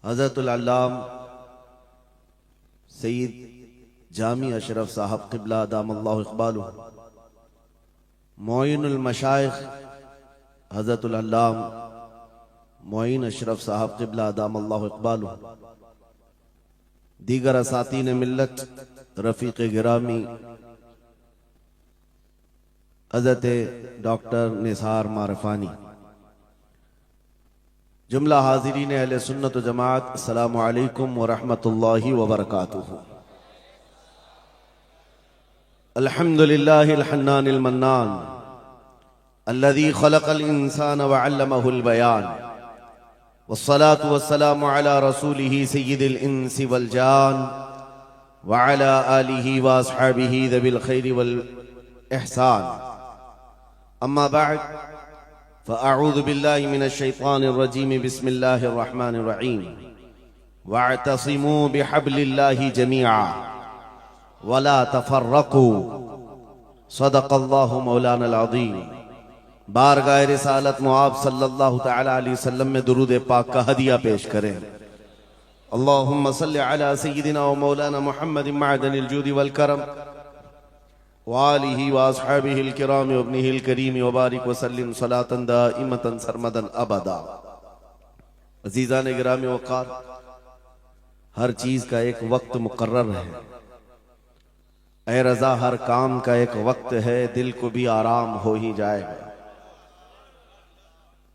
हज़रतुल अल्लाम सईद जामी अशरफ साहब क़िबला दामल्लाहु इक़बालुहु, मोइनुल मशाइख हज़रतुल अल्लाम मोइन अशरफ साहब क़िबला दामल्लाहु इक़बालुहु, दीगर असातीन मिल्लत रफ़ीक़ गिरामी हज़रत डॉक्टर निसार मारफानी, जुमला हाज़िरीन अहले सुन्नत व जमात, अस्सलामु अलैकुम व रहमतुल्लाहि व बरकातुहू। अल्हम्दुलिल्लाहिल हन्नानिल मन्नान अल्लज़ी खलक़ल इंसान व अल्लमहुल बयान, वस्सलातु वस्सलामु अला रसूलिही सय्यिदिल इंसी वल जान व अला आलिही व अस्हाबिही ज़विल खैरि वल इहसान। अम्मा बअद, फ़अऊज़ु बिल्लाहि मिनश शैतानिर रजीम, बिस्मिल्लाहिर रहमानिर रहीम। वअतसिमू बिहब्लिल्लाहि जमीआ वला तफ़र्रक़ू, सदक़ल्लाहु मौलानल अज़ीम। बारगाह रिसालत मुआब सल्लल्लाहु तआला अलैहि वसल्लम में दुरूद पाक का हदिया पेश करें। अल्लाहुम्मा सल्लि अला सय्यिदिना व मौलाना मुहम्मदिन मअदनिल जूदि वल करम व आलिहि व अस्हाबिहिल किराम व इब्निहिल करीम व बारिक व सल्लिम सलातन दाइमतन सरमदन अबदा। अज़ीज़ान गिरामी वक़ार, हर चीज का एक वक्त मुकर्रर है। ऐ रज़ा, हर काम का एक वक्त है, दिल को भी आराम हो ही जाएगा।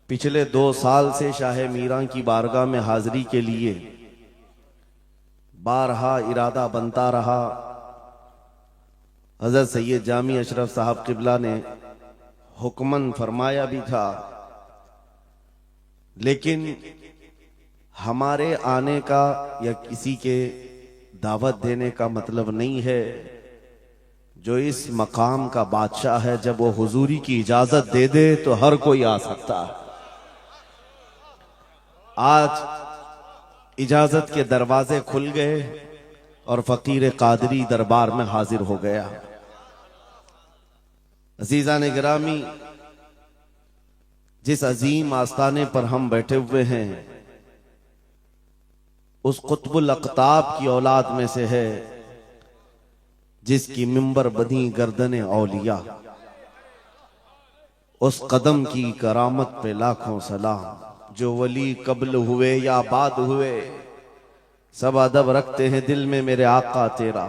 पिछले 2 साल से शाह मीरां की बारगाह में हाजिरी के लिए बारहा इरादा बनता रहा। हज़रत सैयद जामी अशरफ साहब क़िबला ने हुक्मन फरमाया भी था, लेकिन हमारे आने का या किसी के दावत देने का मतलब नहीं है। जो इस मकाम का बादशाह है, जब वो हुजूरी की इजाजत दे दे तो हर कोई आ सकता है। आज इजाजत के दरवाजे खुल गए और फकीर कादरी दरबार में हाजिर हो गया। अज़ीज़ान गिरामी, जिस अजीम आस्ताने पर हम बैठे हुए हैं, उस कुतुबुल अक़ताब की औलाद में से है जिसकी मिंबर बनी गर्दने औलिया। उस कदम की करामत पे लाखों सलाम। जो वली कब्ल हुए या बाद हुए, सब अदब रखते हैं दिल में मेरे आका तेरा।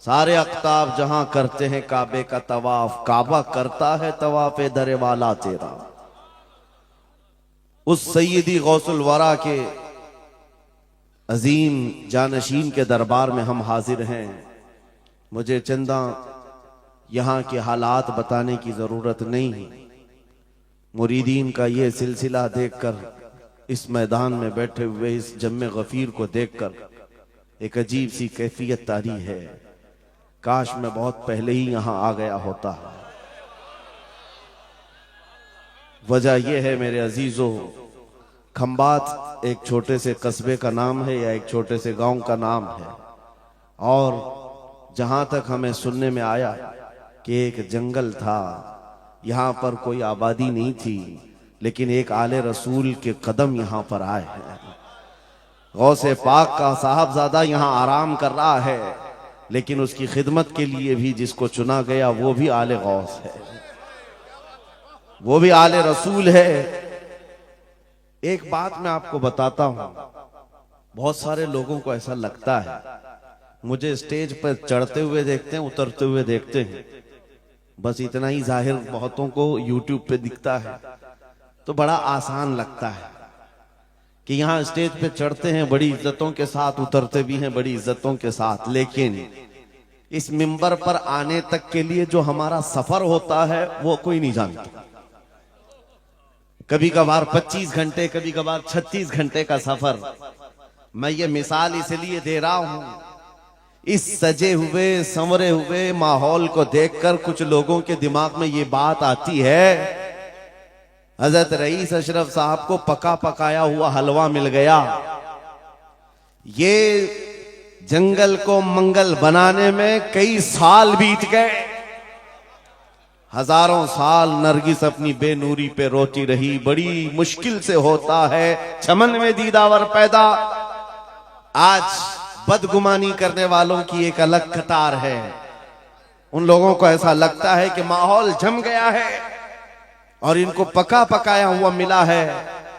सारे अक़ताब जहां करते हैं काबे का तवाफ, काबा करता है तवाफ दरे वाला तेरा। उस सैयदी गौसुल वरा के अजीम जानशीन के दरबार में हम हाजिर हैं। मुझे चंदा यहाँ के हालात बताने की जरूरत नहीं। मुरीदीन का ये सिलसिला देखकर, इस मैदान में बैठे हुए इस जम्मे गफीर को देखकर एक अजीब सी कैफियत तारी है। काश मैं बहुत पहले ही यहाँ आ गया होता। वजह यह है मेरे अजीजों, खंबात एक छोटे से कस्बे का नाम है या एक छोटे से गांव का नाम है, और जहां तक हमें सुनने में आया कि एक जंगल था, यहाँ पर कोई आबादी नहीं थी, लेकिन एक आले रसूल के कदम यहाँ पर आए हैं। गौसे पाक का साहबजादा यहाँ आराम कर रहा है, लेकिन उसकी खिदमत के लिए भी जिसको चुना गया वो भी आले गौस है, वो भी आले रसूल है। एक बात मैं आपको बताता हूं, बहुत सारे लोगों को ऐसा लगता है, मुझे स्टेज पर चढ़ते हुए देखते हैं, उतरते हुए देखते हैं, बस इतना ही जाहिर बहुतों को यूट्यूब पे दिखता है, तो बड़ा आसान लगता है कि यहाँ स्टेज पे चढ़ते हैं बड़ी इज्जतों के साथ, उतरते भी हैं बड़ी इज्जतों के साथ, लेकिन इस मिंबर पर आने तक के लिए जो हमारा सफर होता है वो कोई नहीं जानता। कभी कभार 25 घंटे, कभी कभार 36 घंटे का सफर। मैं ये मिसाल इसलिए दे रहा हूं, इस सजे हुए संवरे हुए माहौल को देखकर कुछ लोगों के दिमाग में ये बात आती है, हजरत रईस अशरफ साहब को पका पकाया हुआ हलवा मिल गया। ये जंगल को मंगल बनाने में कई साल बीत गए। हजारों साल नरगिस अपनी बेनूरी पे रोती रही, बड़ी मुश्किल से होता है चमन में दीदावर पैदा। आज बदगुमानी करने वालों की एक अलग कतार है। उन लोगों को ऐसा लगता है कि माहौल जम गया है और इनको पका पकाया हुआ मिला है।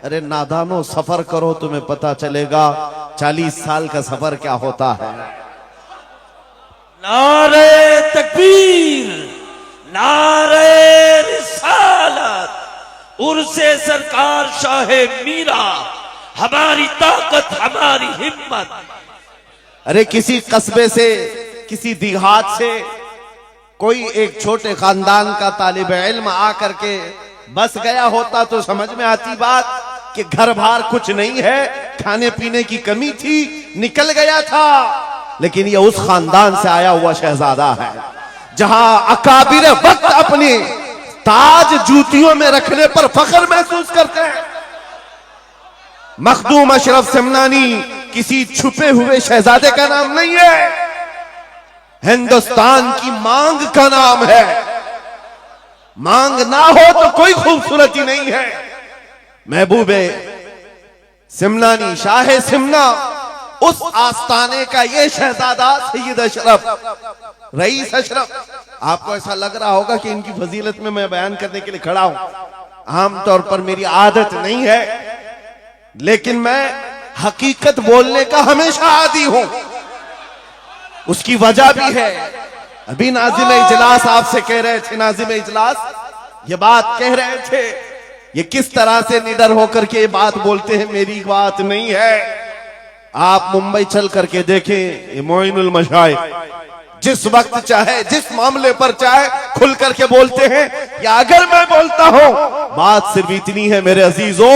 अरे नादानो, सफर करो, तुम्हें पता चलेगा 40 साल का सफर क्या होता है। नारे तकबीर, नारे रिसालत, उर्से सरकार शाहे मीरा, हमारी ताकत हमारी हिम्मत। अरे किसी कस्बे से, किसी देहात से कोई एक छोटे खानदान का तालिब इल्म आकर के बस गया होता तो समझ में आती बात कि घर बार कुछ नहीं है, खाने पीने की कमी थी, निकल गया था। लेकिन ये उस खानदान से आया हुआ शहजादा है जहां अकाबिर वक्त अपने ताज जूतियों में रखने पर फख्र महसूस करते हैं। मखदूम अशरफ सिमनानी किसी छुपे हुए शहजादे का नाम नहीं है, हिंदुस्तान की मांग का नाम है। मांग ना हो तो कोई खूबसूरती नहीं है। महबूबे सिमनानी, शाहे सिमना, उस आस्ताने का ये शहजादा सैयद अशरफ, रईस अशरफ। आपको ऐसा लग रहा होगा कि इनकी फजीलत में मैं बयान करने के लिए खड़ा हूं। आमतौर पर मेरी आदत नहीं है, लेकिन मैं हकीकत बोलने का हमेशा आदी हूं। उसकी वजह भी है। अभी नाजिम इजलास आपसे कह रहे थे, नाजिम इजलास ये बात कह रहे थे, ये किस तरह से निडर होकर के ये बात बोलते हैं, मेरी बात नहीं है। आप मुंबई चल करके देखें, ये मोइनुल मशाइख जिस वक्त चाहे, जिस मामले पर चाहे खुल करके बोलते हैं। या अगर मैं बोलता हूं, बात सिर्फ इतनी है मेरे अजीजों,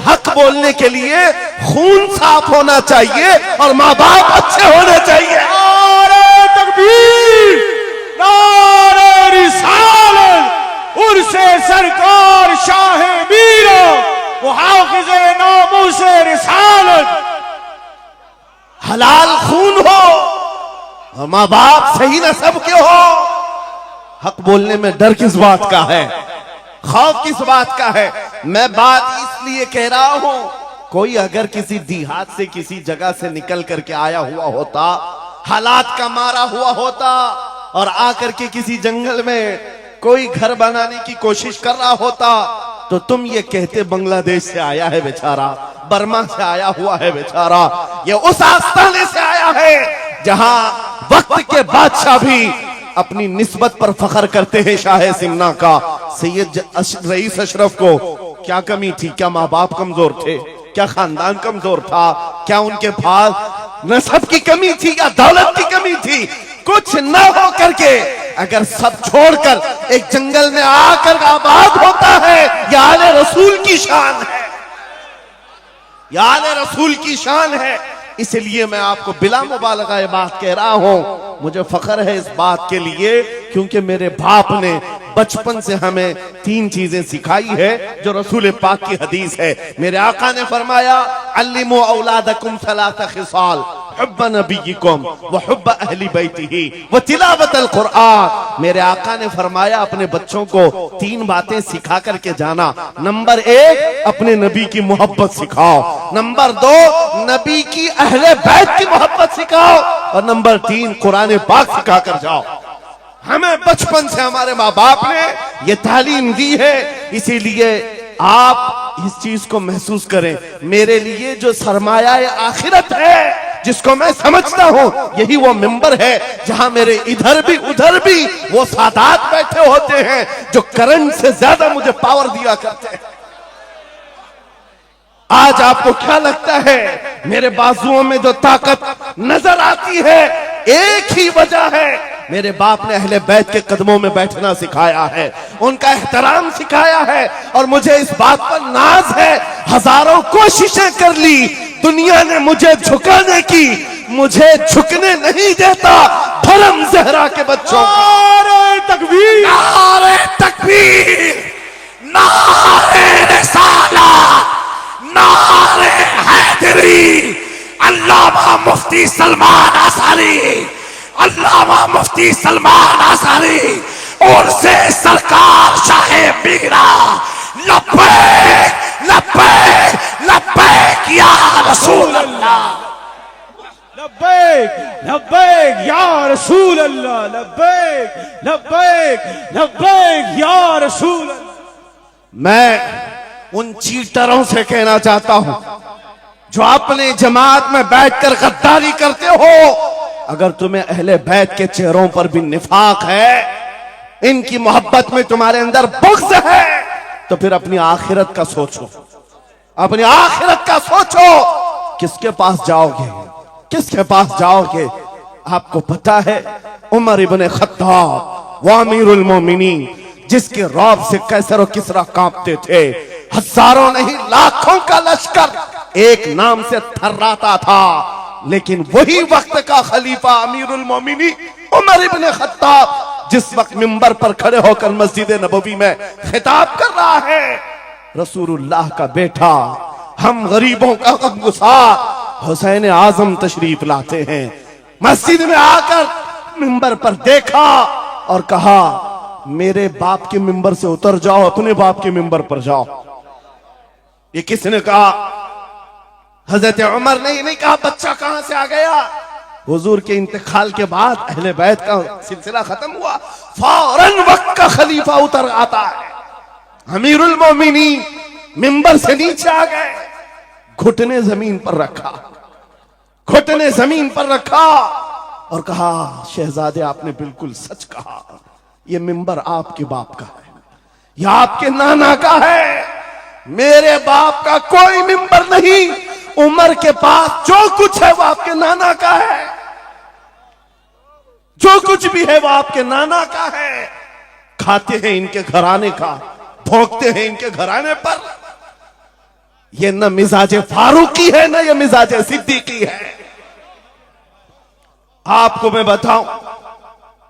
हक बोलने के लिए खून साफ होना चाहिए और माँ बाप अच्छे होने चाहिए। नारे तकबीर, नारे रिसालत, उर्से सरकार शाहे मीरा, वो हाफिज़े नामूसे रिसालत। हलाल खून हो और माँ बाप सही नस्ब के हो। हक बोलने में डर किस बात का है, खौफ किस बात का है। मैं बात इसलिए कह रहा हूं, कोई अगर किसी देहात से, किसी जगह से निकल करके आया हुआ होता, हालात का मारा हुआ होता और आकर के किसी जंगल में कोई घर बनाने की कोशिश कर रहा होता, तो तुम ये कहते बांग्लादेश से आया है बेचारा, बर्मा से आया हुआ है बेचारा। ये उस आस्थाने से आया है जहां वक्त के बादशाह भी अपनी निस्बत पर फख्र करते हैं। शाहे सिमना का सैयद रईस अशरफ को क्या कमी थी? क्या माँ बाप कमजोर थे? क्या खानदान कमजोर था? क्या उनके पास नसब की कमी थी या दौलत की कमी थी? कुछ न हो करके अगर सब छोड़कर एक जंगल में आकर आबाद होता है, यह आले रसूल की शान है, यह आले रसूल की शान है। इसलिए मैं आपको बिला मुबालगा ये बात कह रहा हूं। मुझे फख्र है इस बात के लिए क्योंकि मेरे बाप ने बचपन से हमें 3 चीजें सिखाई है जो रसूल पाक की हदीस है। मेरे आका ने फरमाया, अल्लिमू औलादकुम सलासा खिसाल, हुब्ब नबीयिकुम व हुब्ब अहली बैतिही व तिलावतल कुरआन। मेरे आका ने फरमाया, अपने बच्चों को 3 बातें सिखा करके जाना। नंबर 1, अपने नबी की मोहब्बत सिखाओ। नंबर 2, नबी की अहले बैत की मोहब्बत सिखाओ। और नंबर 3, कुरान पाक सिखा कर जाओ। हमें बचपन से हमारे माँ बाप ने ये तालीम दी है। इसीलिए आप इस चीज को महसूस करें। मेरे लिए जो सरमाया आखिरत है, जिसको मैं समझता हूं, यही वो मिंबर है जहां मेरे इधर भी उधर भी वो सादात बैठे होते हैं जो करंट से ज्यादा मुझे पावर दिया करते हैं। आज आपको क्या लगता है मेरे बाजुओं में जो ताकत नजर आती है, एक ही वजह है, मेरे बाप ने अहले बैत के कदमों में बैठना सिखाया है, उनका एहतराम सिखाया है। और मुझे इस बात पर नाज है, हजारों कोशिशें कर ली दुनिया ने मुझे झुकाने की, मुझे झुकने नहीं देता धर्म जहरा के बच्चों। नारे तकबीर, नारे तकबीर, नारे रिसालत, नारे हैदरी। अल्लामा मुफ्ती सलमान आसारी, अल्लामा मुफ्ती सलमान आसारी और से सरकार शाहे मीरा, लब्बैक लब्बैक लब्बैक या रसूल अल्लाह। लब्बैक लब्बैक या रसूल अल्लाह, लब्बैक लब्बैक लब्बैक या रसूल अल्लाह। मैं उन चीटरों से कहना चाहता हूं जो अपने जमात में बैठकर गद्दारी करते हो, अगर तुम्हें अहले बैत के चेहरों पर भी निफाक है, इनकी मोहब्बत में तुम्हारे अंदर बुग़्ज़ है, तो फिर अपनी आखिरत का सोचो, अपनी आखिरत का सोचो। किसके पास जाओगे, किसके पास जाओगे? आपको पता है उमर इब्ने खत्ताब व अमीरुल मोमिनीन, जिसके रौब से कैसर और किसरा कांपते थे, हजारों नहीं लाखों का लश्कर एक नाम से थर्राता था, लेकिन वही वक्त का खलीफा अमीरुल मोमिनीन उमर इब्ने खत्ताब जिस वक्त मिंबर पर खड़े होकर मस्जिद नबवी में खिताब कर रहा है, रसूलुल्लाह का बेटा, हम गरीबों का गमगुसार हुसैन आजम तशरीफ लाते हैं। मस्जिद में आकर मिंबर पर देखा और कहा, मेरे बाप के मिंबर से उतर जाओ, अपने बाप के मिंबर पर जाओ। ये किसने कहा? हजरत उमर ने नहीं कहा बच्चा कहां से आ गया। हुजूर के इंतकाल के बाद अहले बैत का सिलसिला खत्म हुआ, फौरन वक्त का खलीफा उतर आता है। अमीरुल मोमिनीन मिंबर से नीचे आ गए, घुटने जमीन पर रखा, घुटने जमीन पर रखा और कहा, शहजादे आपने बिल्कुल सच कहा, यह मिंबर आपके बाप का है, यह आपके नाना का है, मेरे बाप का कोई मिंबर नहीं। उमर के पास जो कुछ है वो आपके नाना का है, जो कुछ भी है वो आपके नाना का है। खाते हैं इनके घराने का, भोंकते हैं इनके घराने पर। ये न मिजाज फारूकी है, न ये मिजाज सिद्दीकी है। आपको मैं बताऊं,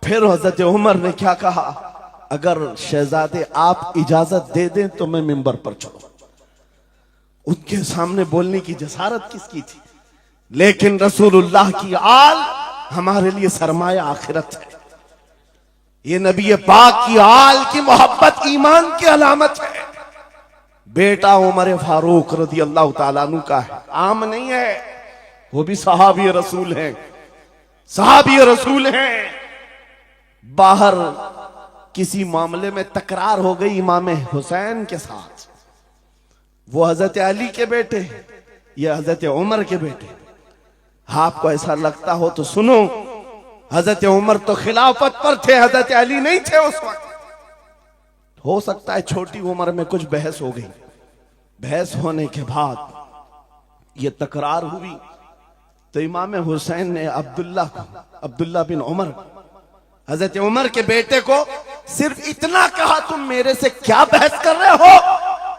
फिर हजरत उमर ने क्या कहा, अगर शहजादे आप इजाजत दे दें तो मैं मिंबर पर चढ़ूं। उनके सामने बोलने की जसारत किसकी थी? लेकिन रसूलुल्लाह की आल हमारे लिए सरमाया आखिरत है। ये नबी पाक की आल की मोहब्बत ईमान की अलामत है। बेटा उमर फारूक रज़ी अल्लाह ताला अन्हु का है, आम नहीं है, वो भी सहाबी रसूल हैं, सहाबी रसूल हैं। बाहर किसी मामले में तकरार हो गई इमाम हुसैन के साथ, वो हजरत अली के बेटे या हजरत उमर के बेटे। आपको ऐसा लगता हो तो सुनो, हजरत उमर तो खिलाफत पर थे, हजरत अली नहीं थे उस वक्त। हो सकता है छोटी उम्र में कुछ बहस हो गई, बहस होने के बाद ये तकरार हुई तो इमाम हुसैन ने अब्दुल्ला बिन उमर, हजरत उमर के बेटे को सिर्फ इतना कहा, तुम मेरे से क्या बहस कर रहे हो,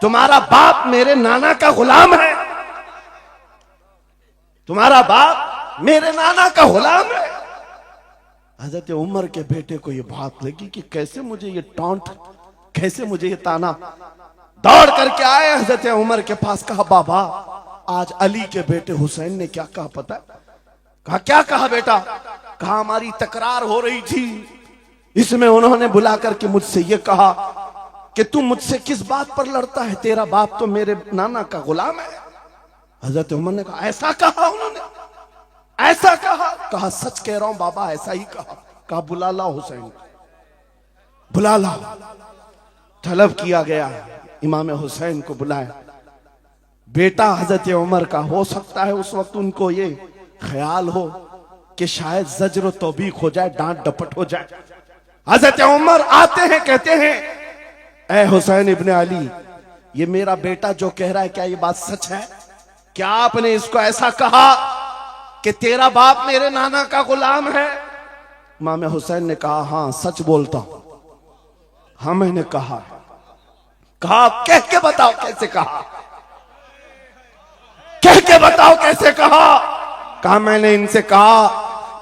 तुम्हारा बाप मेरे नाना का गुलाम है, तुम्हारा बाप मेरे नाना का गुलाम है। हजरत उमर के बेटे को यह बात लगी कि कैसे मुझे ये टॉन्ट, कैसे मुझे ये ताना। दौड़ करके आए हजरत उमर के पास, कहा बाबा आज अली के बेटे हुसैन ने क्या कहा पता? कहा क्या कहा बेटा? कहा हमारी तकरार हो रही थी, इसमें उन्होंने बुला करके मुझसे ये कहा कि तू मुझसे किस बात पर लड़ता है, तेरा बाप तो मेरे नाना का गुलाम है। हजरत उमर ने कहा ऐसा कहा उन्होंने, ऐसा कहा? कहा सच कह रहा हूं बाबा, ऐसा ही कहा। कहा बुला ला हुसैन, बुला ला। तलब किया गया, इमाम हुसैन को बुलाया। बेटा हजरत उमर का, हो सकता है उस वक्त उनको ये ख्याल हो कि शायद जज्र तौबीक हो जाए, डांट डपट हो जाए। हजरत उमर आते हैं, कहते हैं ऐ हुसैन इब्ने अली, ये मेरा बेटा जो कह रहा है क्या ये बात सच है? क्या आपने इसको ऐसा कहा कि तेरा बाप मेरे नाना का गुलाम है? इमाम हुसैन ने कहा हां सच बोलता हूं, हाँ मैंने कहा। कहा कह के बताओ कैसे कहा, कह के बताओ कैसे कहा? कहा मैंने इनसे कहा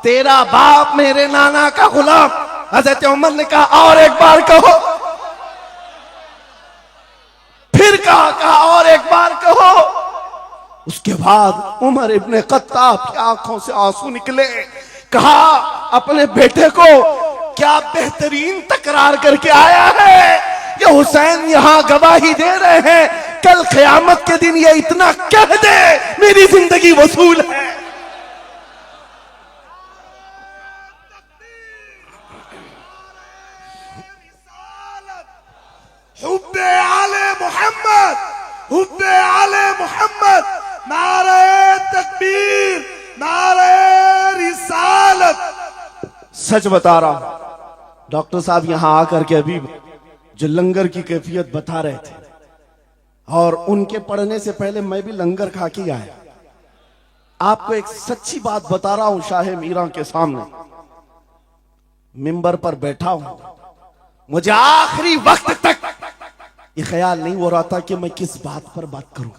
तेरा बाप मेरे नाना का गुलाम। हजरत उमर ने कहा और एक बार कहो। फिर कहा और एक बार कहो। उसके बाद उमर इब्ने खत्ताब की आंखों से आंसू निकले। कहा अपने बेटे को क्या बेहतरीन तकरार करके आया है। ये हुसैन यहां गवाही दे रहे हैं, कल क़यामत के दिन ये इतना कह दे मेरी जिंदगी वसूल है। हुब्बे आले मोहम्मद, हुब्बे आले मोहम्मद, नारे तकबीर, नारे रिसालत। सच बता रहा हूं, डॉक्टर साहब यहां आकर के अभी जो लंगर की कैफियत बता रहे थे, और उनके पढ़ने से पहले मैं भी लंगर खा के आया। आपको एक सच्ची बात बता रहा हूं, शाह मीरा के सामने मिंबर पर बैठा हूं, मुझे आखिरी वक्त तक ये ख्याल नहीं हो रहा था कि मैं किस बात पर बात करूं,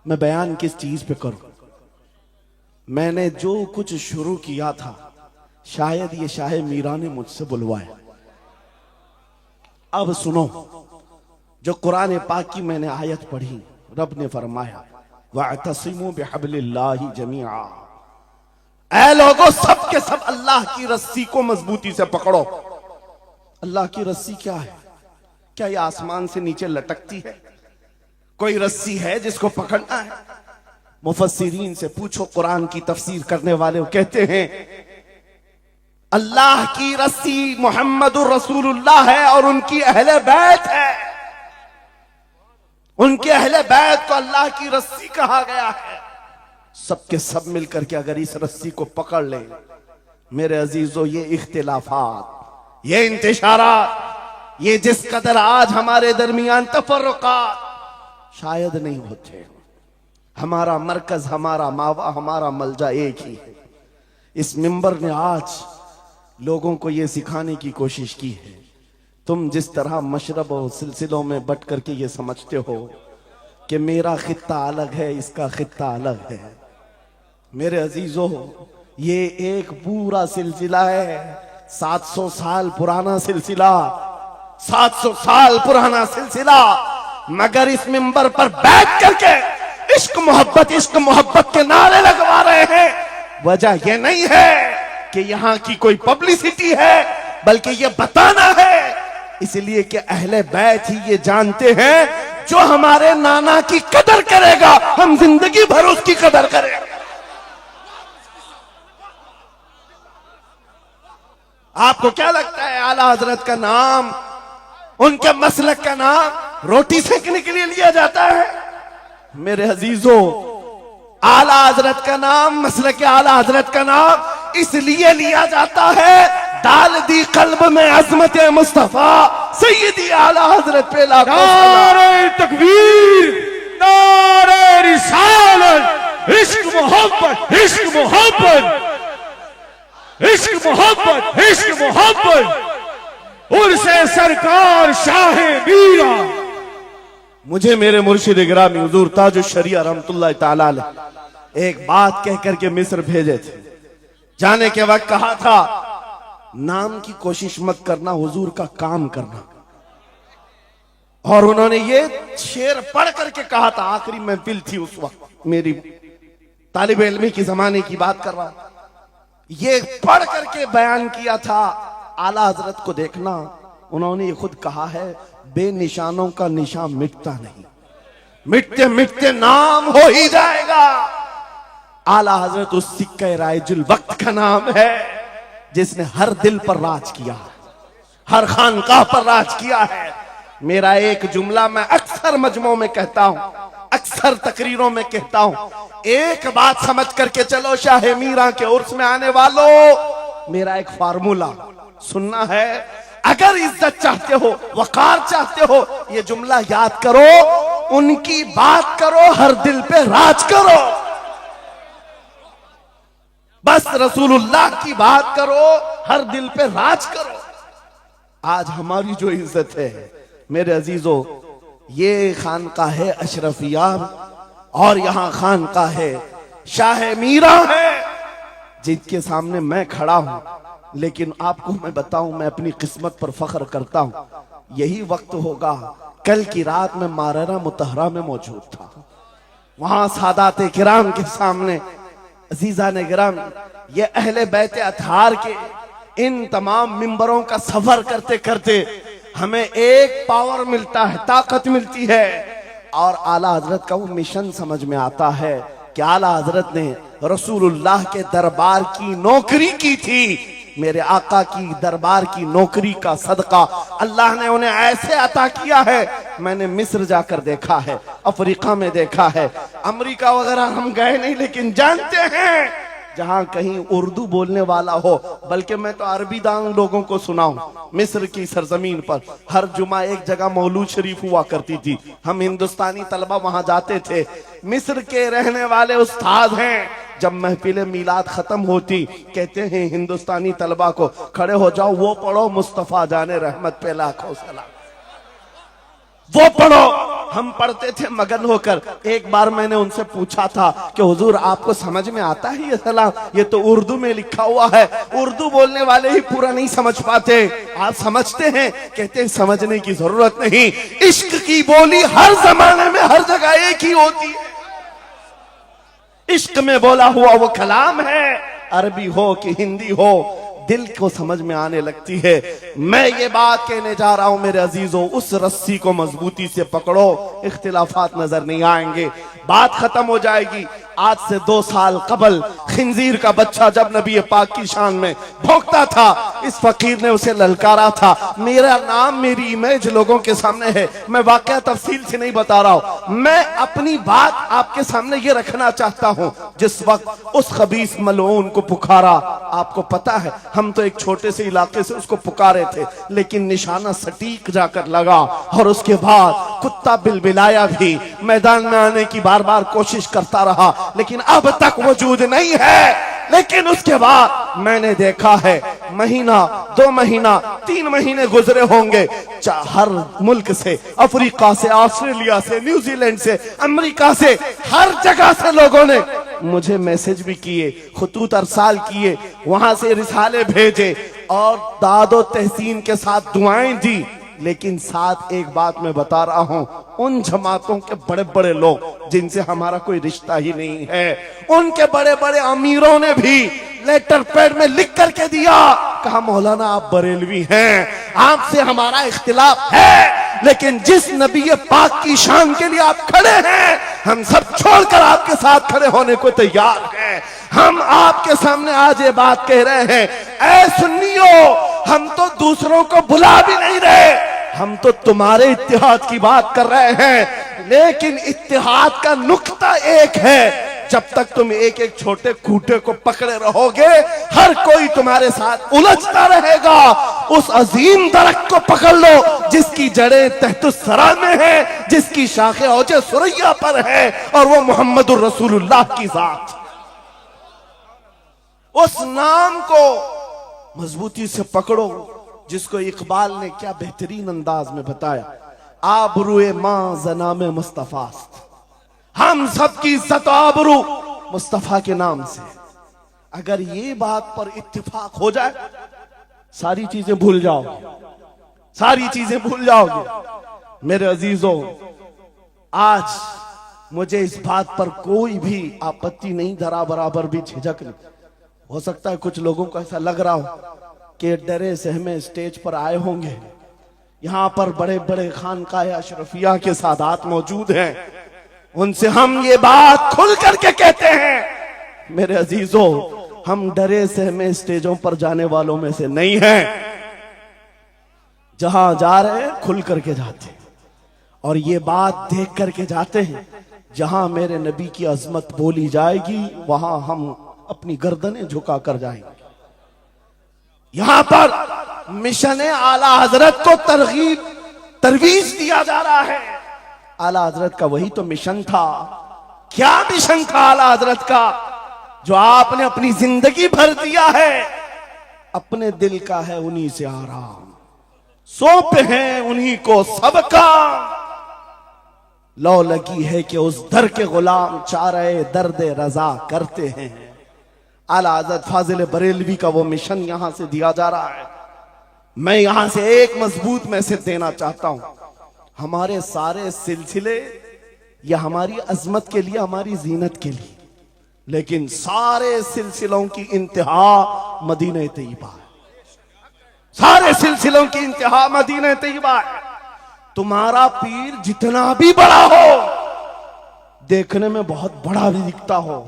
मैं बयान किस चीज पे करूं। मैंने जो कुछ शुरू किया था शायद ये शाह मीरा ने मुझसे बुलवाया। अब सुनो, जो कुरान पाक की मैंने आयत पढ़ी, रब ने फरमाया वअतसिमू बिहब्लिल्लाहि जमीआ, ऐ लोगों सब के सब अल्लाह की रस्सी को मजबूती से पकड़ो। अल्लाह की रस्सी क्या है? क्या ये आसमान से नीचे लटकती है? कोई रस्सी है जिसको पकड़ना है? मुफस्सिरीन से पूछो, कुरान की तफसीर करने वाले कहते हैं अल्लाह की रस्सी मुहम्मदुर रसूलुल्लाह है और उनकी अहले बैत है। उनके अहले बैत को अल्लाह की रस्सी कहा गया है। सबके सब मिलकर के अगर इस रस्सी को पकड़ ले, मेरे अजीजों, ये इख्तिलाफात, ये इंतिशारात, ये जिस कदर आज हमारे दरमियान तफर्रुकात शायद नहीं होते। हमारा मरकज, हमारा मावा, हमारा मलजा एक ही है। इस मिंबर ने आज लोगों को यह सिखाने की कोशिश की है, तुम जिस तरह मशरब और सिलसिलों में बट करके ये समझते हो कि मेरा खित्ता अलग है, इसका खित्ता अलग है, मेरे अजीजों, ये एक पूरा सिलसिला है, 700 साल पुराना सिलसिला, 700 साल पुराना सिलसिला। मगर इस मिंबर पर बैठ करके इश्क मोहब्बत के नारे लगवा रहे हैं। वजह यह नहीं है कि यहां की कोई पब्लिसिटी है, बल्कि यह बताना है इसलिए कि अहले बैत ही ये जानते हैं, जो हमारे नाना की कदर करेगा हम जिंदगी भर उसकी कदर करेंगे। आपको क्या लगता है आला हजरत का नाम, उनके मसलक का नाम रोटी सेकने के लिए लिया जाता है? मेरे अजीजों, आला हजरत का नाम, मसलक आला हजरत का नाम इसलिए लिया जाता है, डाल दी कल्ब में अजमत मुस्तफा सैयदी आला हजरत पे लाखों नारे तकबीर, नारे रिसालत, इश्क मोहब्बत, इश्क मोहब्बत, इश्क मोहब्बत, इश्क मोहब्बत, उर्से सरकार शाह मीरा। मुझे मेरे मुर्शिद गिरामी हुजूर ताजुश शरिया रहमतुल्लाह ताला अलैह एक बात कह करके मिस्र भेजे थे। जाने के वक्त कहा था, नाम की कोशिश मत करना, हुजूर का काम करना। और उन्होंने ये शेर पढ़ करके कहा था, आखिरी महफिल थी उस वक्त, मेरी तालिब इल्मी की जमाने की बात कर रहा था, ये पढ़ करके बयान किया था, आला हजरत को देखना, उन्होंने ये खुद कहा है, बेनिशानों का निशान मिटता नहीं, मिटते मिटते नाम हो ही जाएगा। आला हजरत उस सिक्के राइजुल वक्त का नाम है जिसने हर दिल पर राज किया, हर खानकाह पर राज किया है। मेरा एक जुमला मैं अक्सर मजमों में कहता हूं, अक्सर तकरीरों में कहता हूं, एक बात समझ करके चलो शाह मीरा के उर्स में आने वालों, मेरा एक फार्मूला सुनना है। अगर इज्जत चाहते हो, वकार चाहते हो, ये जुमला याद करो, उनकी बात करो, हर दिल पे राज करो। बस रसूलुल्लाह की बात करो, हर दिल पे राज करो। आज हमारी जो इज्जत है मेरे अजीजों, ये खानकाह है अशरफिया और यहां खानकाह है शाह मीरा है, जिनके सामने मैं खड़ा हूं। लेकिन आपको मैं बताऊं, मैं अपनी किस्मत पर फख्र करता हूं। यही वक्त होगा, कल की रात में माररा मुतहरा में मौजूद था, वहां सादाते किराम के सामने, अजीजा ने गिराम, ये अहले बैत अतहार के इन तमाम मिंबरों का सफर करते करते हमें एक पावर मिलता है, ताकत मिलती है, और आला हजरत का वो मिशन समझ में आता है कि आला हजरत ने रसूलुल्लाह के दरबार की नौकरी की थी। मेरे आका की दरबार की नौकरी का सदका अल्लाह ने उन्हें ऐसे अता किया है। मैंने मिस्र जाकर देखा है, अफ्रीका में देखा है, अमेरिका वगैरह हम गए नहीं, लेकिन जानते हैं जहां कहीं उर्दू बोलने वाला हो, बल्कि मैं तो अरबी दान लोगों को सुनाऊं। मिस्र की सरजमीन पर हर जुमा एक जगह मौलूद शरीफ हुआ करती थी, हम हिंदुस्तानी तलबा वहां जाते थे। मिस्र के रहने वाले उस्ताद हैं, जब महफिल मीलाद खत्म होती कहते हैं हिंदुस्तानी तलबा को खड़े हो जाओ, वो पढ़ो मुस्तफा जाने रहमत पे लाखों सलाम, वो पढ़ो। हम पढ़ते थे मगन होकर। एक बार मैंने उनसे पूछा था कि हुजूर आपको समझ में आता है ये सलाम? ये तो उर्दू में लिखा हुआ है, उर्दू बोलने वाले ही पूरा नहीं समझ पाते, आप समझते हैं? कहते हैं समझने की जरूरत नहीं, इश्क की बोली हर जमाने में हर जगह एक ही होती है। इश्क में बोला हुआ वो कलाम है, अरबी हो कि हिंदी हो, दिल को समझ में आने लगती है। मैं ये बात कहने जा रहा हूं मेरे अजीजों, उस रस्सी को मजबूती से पकड़ो, इख्तिलाफात नजर नहीं आएंगे, बात खत्म हो जाएगी। आज से 2 साल कबल खिंजीर का बच्चा जब नबी पाक की शान में भौंकता था, इस फकीर ने उसे ललकारा था। मेरा नाम, मेरी इमेज लोगों के सामने है, मैं वाकया तफसील से नहीं बता रहा हूं, मैं अपनी बात आपके सामने ये रखना चाहता हूं। जिस वक्त उस खबीस मलऊन को पुकारा, आपको पता है हम तो एक छोटे से इलाके से उसको पुकारे थे, लेकिन निशाना सटीक जाकर लगा, और उसके बाद कुत्ता बिलबिलाया भी, मैदान में आने की बार बार कोशिश करता रहा, लेकिन अब तक वजूद नहीं है। लेकिन उसके बाद मैंने देखा है, महीना, 2 महीना, 3 महीने गुजरे होंगे, हर मुल्क से, अफ्रीका से, ऑस्ट्रेलिया से, न्यूजीलैंड से, अमेरिका से, हर जगह से लोगों ने मुझे मैसेज भी किए, खुतूत अरसाल किए, वहां से रिसाले भेजे और दादो तहसीन के साथ दुआएं दी। लेकिन साथ एक बात मैं बता रहा हूं, उन जमातों के बड़े बड़े लोग जिनसे हमारा कोई रिश्ता ही नहीं है, उनके बड़े बड़े अमीरों ने भी लेटर पैड में लिख करके दिया, कहा मौलाना आप बरेलवी हैं, आपसे हमारा इख्तिलाफ है, लेकिन जिस नबी पाक की शान के लिए आप खड़े हैं, हम सब छोड़कर आपके साथ खड़े होने को तैयार हैं। हम आपके सामने आज ये बात कह रहे हैं, ऐ सुन्नियों, हम तो दूसरों को बुला भी नहीं रहे, हम तो तुम्हारे इत्तिहाद की बात कर रहे हैं, लेकिन इत्तिहाद का नुक्ता एक है, जब तक तुम एक एक छोटे खूंटे को पकड़े रहोगे, हर कोई तुम्हारे साथ उलझता रहेगा। उस अजीम दरख्त को पकड़ लो जिसकी जड़ें तहतुस सरा में है, जिसकी शाखें औजे सुरैया पर है, और वो मोहम्मदुर रसूलुल्लाह की जात। उस नाम को मजबूती से पकड़ो, जिसको इकबाल ने क्या बेहतरीन अंदाज में बताया, आबरूए मां जनामे मुस्तफास्त, हम सबकी इज्जत आबरू मुस्तफा के नाम से। अगर ये बात पर इत्तिफाक हो जाए, सारी चीजें भूल जाओगे, सारी चीजें भूल जाओगे। मेरे अजीजों, आज मुझे इस बात पर कोई भी आपत्ति नहीं, धरा बराबर भी झिझक नहीं। हो सकता है कुछ लोगों को ऐसा लग रहा हो कि डरे सहमे स्टेज पर आए होंगे, यहां पर बड़े बड़े खानकाह अशरफिया के सादात मौजूद हैं, उनसे हम ये बात खुल करके कहते हैं। मेरे अजीजों, हम डरे सहमे स्टेजों पर जाने वालों में से नहीं हैं, जहां जा रहे हैं खुल करके जाते हैं, और ये बात देख करके जाते हैं, जहां मेरे नबी की अजमत बोली जाएगी वहां हम अपनी गर्दनें झुका कर जाएंगे। यहां पर मिशन आला हजरत को तरवीज दिया जा रहा है। आला हजरत का वही तो मिशन था। क्या मिशन था आला हजरत का, जो आपने अपनी जिंदगी भर दिया है? अपने दिल का है उन्हीं से आराम, सौंपे हैं उन्हीं को सबका, लो लगी है कि उस दर के गुलाम चारे दर्द रजा करते हैं। आला हजरत फाजिल बरेलवी का वो मिशन यहां से दिया जा रहा है। मैं यहां से एक मजबूत मैसेज देना चाहता हूं, हमारे सारे सिलसिले ये हमारी अजमत के लिए, हमारी जीनत के लिए, लेकिन सारे सिलसिलों की इंतहा मदीना तैयबा है। सारे सिलसिलों की इंतहा मदीना तैयबा है। तुम्हारा पीर जितना भी बड़ा हो, देखने में बहुत बड़ा भी दिखता हो,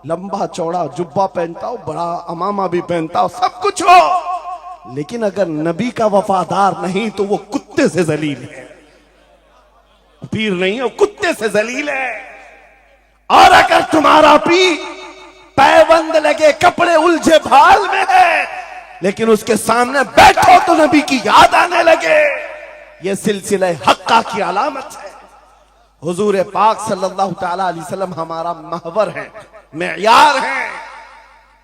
लंबा चौड़ा जुब्बा पहनता हो, बड़ा अमामा भी पहनता हो, सब कुछ हो, लेकिन अगर नबी का वफादार नहीं तो वो कुत्ते से जलील है। पीर नहीं है, वो कुत्ते से जलील है। और अगर तुम्हारा पीर पैबंद लगे, कपड़े उलझे भाल में है, लेकिन उसके सामने बैठो तो नबी की याद आने लगे, ये सिलसिला हक्का की अलामत है। हुजूर पाक सल्लल्लाहु तआला अलैहि वसल्लम हमारा महवर है, मेयार है।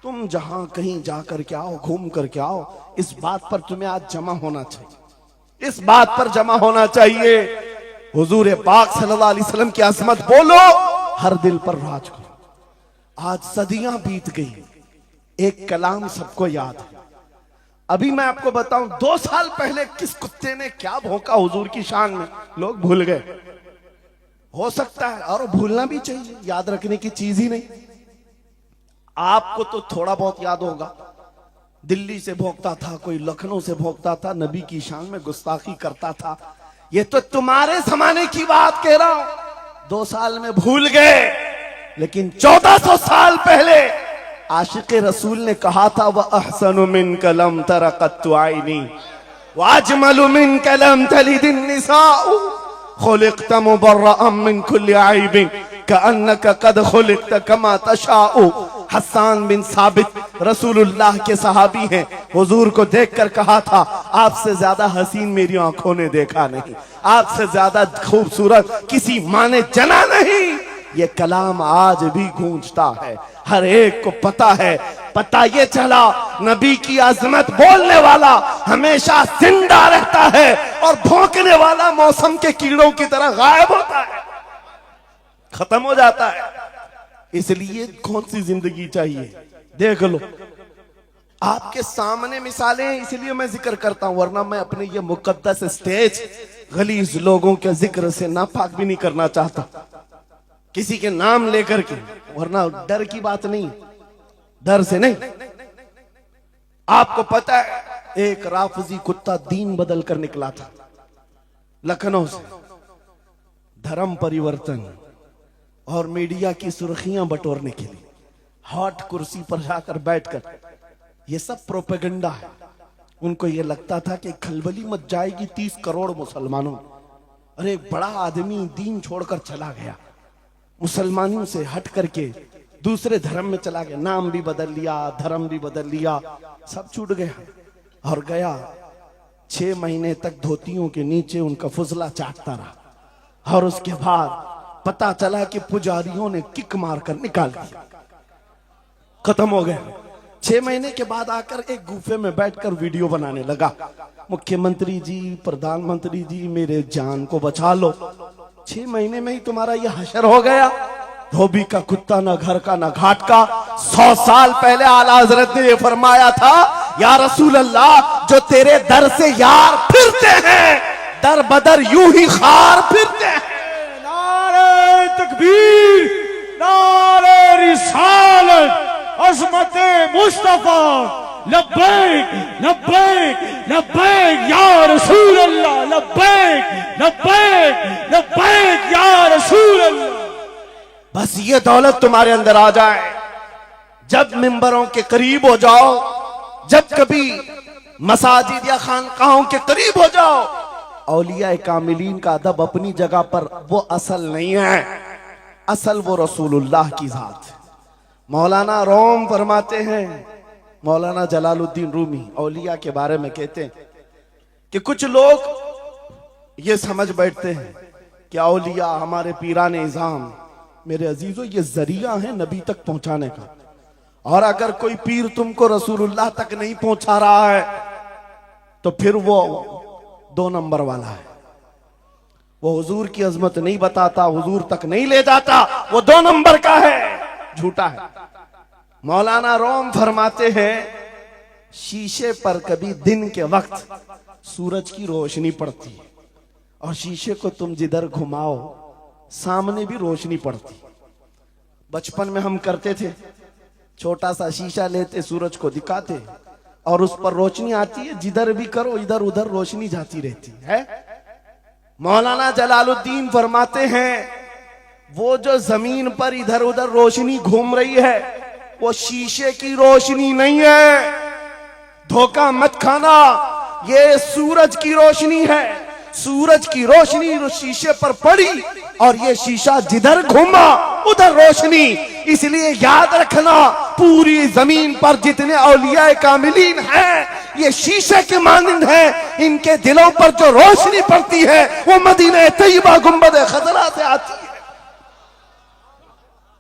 तुम जहां कहीं जाकर के आओ, घूम करके आओ, इस बात पर तुम्हें आज जमा होना चाहिए, इस बात पर जमा होना चाहिए। हुजूर पाक सल्लल्लाहु अलैहि वसल्लम की अजमत बोलो, हर दिल पर राज करो। आज सदियां बीत गई, एक कलाम सबको याद है। अभी मैं आपको बताऊं, 2 साल पहले किस कुत्ते ने क्या भौंका हुजूर की शान में, लोग भूल गए। हो सकता है, और भूलना भी चाहिए, याद रखने की चीज ही नहीं। आपको तो थोड़ा बहुत याद होगा, दिल्ली से भौंकता था, कोई लखनऊ से भौंकता था, नबी की शान में गुस्ताखी करता था। ये तो तुम्हारे जमाने की बात कह रहा हूं, 2 साल में भूल गए। लेकिन 1400 साल पहले आशिक रसूल ने कहा था, वह अहसनु मिन कलम तरक़त आइनी व अजमलु मिन कलम तलिदिन निसाउ खुलिक़त मुबर्रअम मिन कुल्लि आइबिन कअन्नका क़द खुलिक़त कमा तशाउ। हस्सान बिन साबित रसूलुल्लाह के सहाबी हैं, हुजूर को देखकर कहा था, आपसे ज्यादा हसीन मेरी आंखों ने देखा नहीं, आपसे ज्यादा खूबसूरत किसी माँ ने जना नहीं। ये कलाम आज भी गूंजता है, हर एक को पता है। पता ये चला, नबी की अजमत बोलने वाला हमेशा जिंदा रहता है और भौंकने वाला मौसम के कीड़ों की तरह गायब होता है, खत्म हो जाता है। इसलिए कौन सी जिंदगी चाहिए, देख लो आपके सामने मिसालें हैं, इसलिए मैं जिक्र करता हूं, वरना मैं अपने ये मुकद्दस स्टेज गलीज लोगों के जिक्र से नापाक भी नहीं करना चाहता, किसी के नाम लेकर के, वरना डर की बात नहीं, डर से नहीं। आपको पता है, एक राफजी कुत्ता दीन बदल कर निकला था लखनऊ से, धर्म परिवर्तन और मीडिया की सुर्खियां बटोरने के लिए हॉट कुर्सी पर जाकर बैठकर, ये सब प्रोपेगेंडा है। उनको ये लगता था कि खलबली मच जाएगी 30 करोड़ मुसलमानों। अरे एक बड़ा आदमी दीन छोड़कर चला गया, मुसलमानों से हट करके दूसरे धर्म में चला गया, नाम भी बदल लिया, धर्म भी बदल लिया, सब छूट गया और गया। 6 महीने तक धोतियों के नीचे उनका फुजला चाटता रहा और उसके बाद पता चला कि पुजारियों ने किक मारकर निकाल दिया, खत्म हो गया। 6 महीने के बाद आकर एक गुफे में बैठकर वीडियो बनाने लगा, मुख्यमंत्री जी, प्रधानमंत्री जी, मेरे जान को बचा लो। 6 महीने में ही तुम्हारा यह हशर हो गया। धोबी का कुत्ता, ना घर का ना घाट का। 100 साल पहले आला हजरत ने यह फरमाया था, या रसूल अल्लाह, जो तेरे दर से यार फिरते हैं, दर बदर यूं ही खार फिरते हैं। नारे तकबीर, नारे रिसालत, अज़मते मुस्तफा, लब्बैक लब्बैक लब्बैक या रसूल अल्लाह, लब्बैक लब्बैक लब्बैक या रसूल अल्लाह। बस ये दौलत तुम्हारे अंदर आ जाए, जब मिंबरों के करीब हो जाओ, जब कभी मसाजिद या खानकाहों के करीब हो जाओ, औलिया कामिलीन का अदब अपनी जगह पर, वो असल नहीं है, असल वो रसूलुल्लाह की जात। मौलाना रोम फरमाते हैं, मौलाना जलालुद्दीन रूमी औलिया के बारे में कहते हैं कि कुछ लोग ये समझ बैठते हैं कि औलिया हमारे पीराने इज़ाम, मेरे अजीजों, ये जरिया है नबी तक पहुंचाने का। और अगर कोई पीर तुमको रसूलुल्लाह तक नहीं पहुंचा रहा है तो फिर वो 2 नंबर वाला है, वो हुजूर की अजमत नहीं बताता, हुजूर तक नहीं ले जाता, वो 2 नंबर का है, झूठा है। मौलाना रोम फरमाते हैं, शीशे पर कभी दिन के वक्त सूरज की रोशनी पड़ती है और शीशे को तुम जिधर घुमाओ सामने भी रोशनी पड़ती। बचपन में हम करते थे, छोटा सा शीशा लेते, सूरज को दिखाते और उस पर रोशनी आती है, जिधर भी करो इधर उधर रोशनी जाती रहती है। मौलाना जलालुद्दीन फरमाते हैं वो जो जमीन पर इधर उधर रोशनी घूम रही है वो शीशे की रोशनी नहीं है, धोखा मत खाना, ये सूरज की रोशनी है। सूरज की रोशनी शीशे पर पड़ी और ये शीशा जिधर घूमा उधर रोशनी। इसलिए याद रखना, पूरी जमीन पर जितने औलिया कामिलीन हैं ये शीशे के मानिंद हैं, इनके दिलों पर जो रोशनी पड़ती है वो मदीना तैयबा गुंबद खजरा से आती है,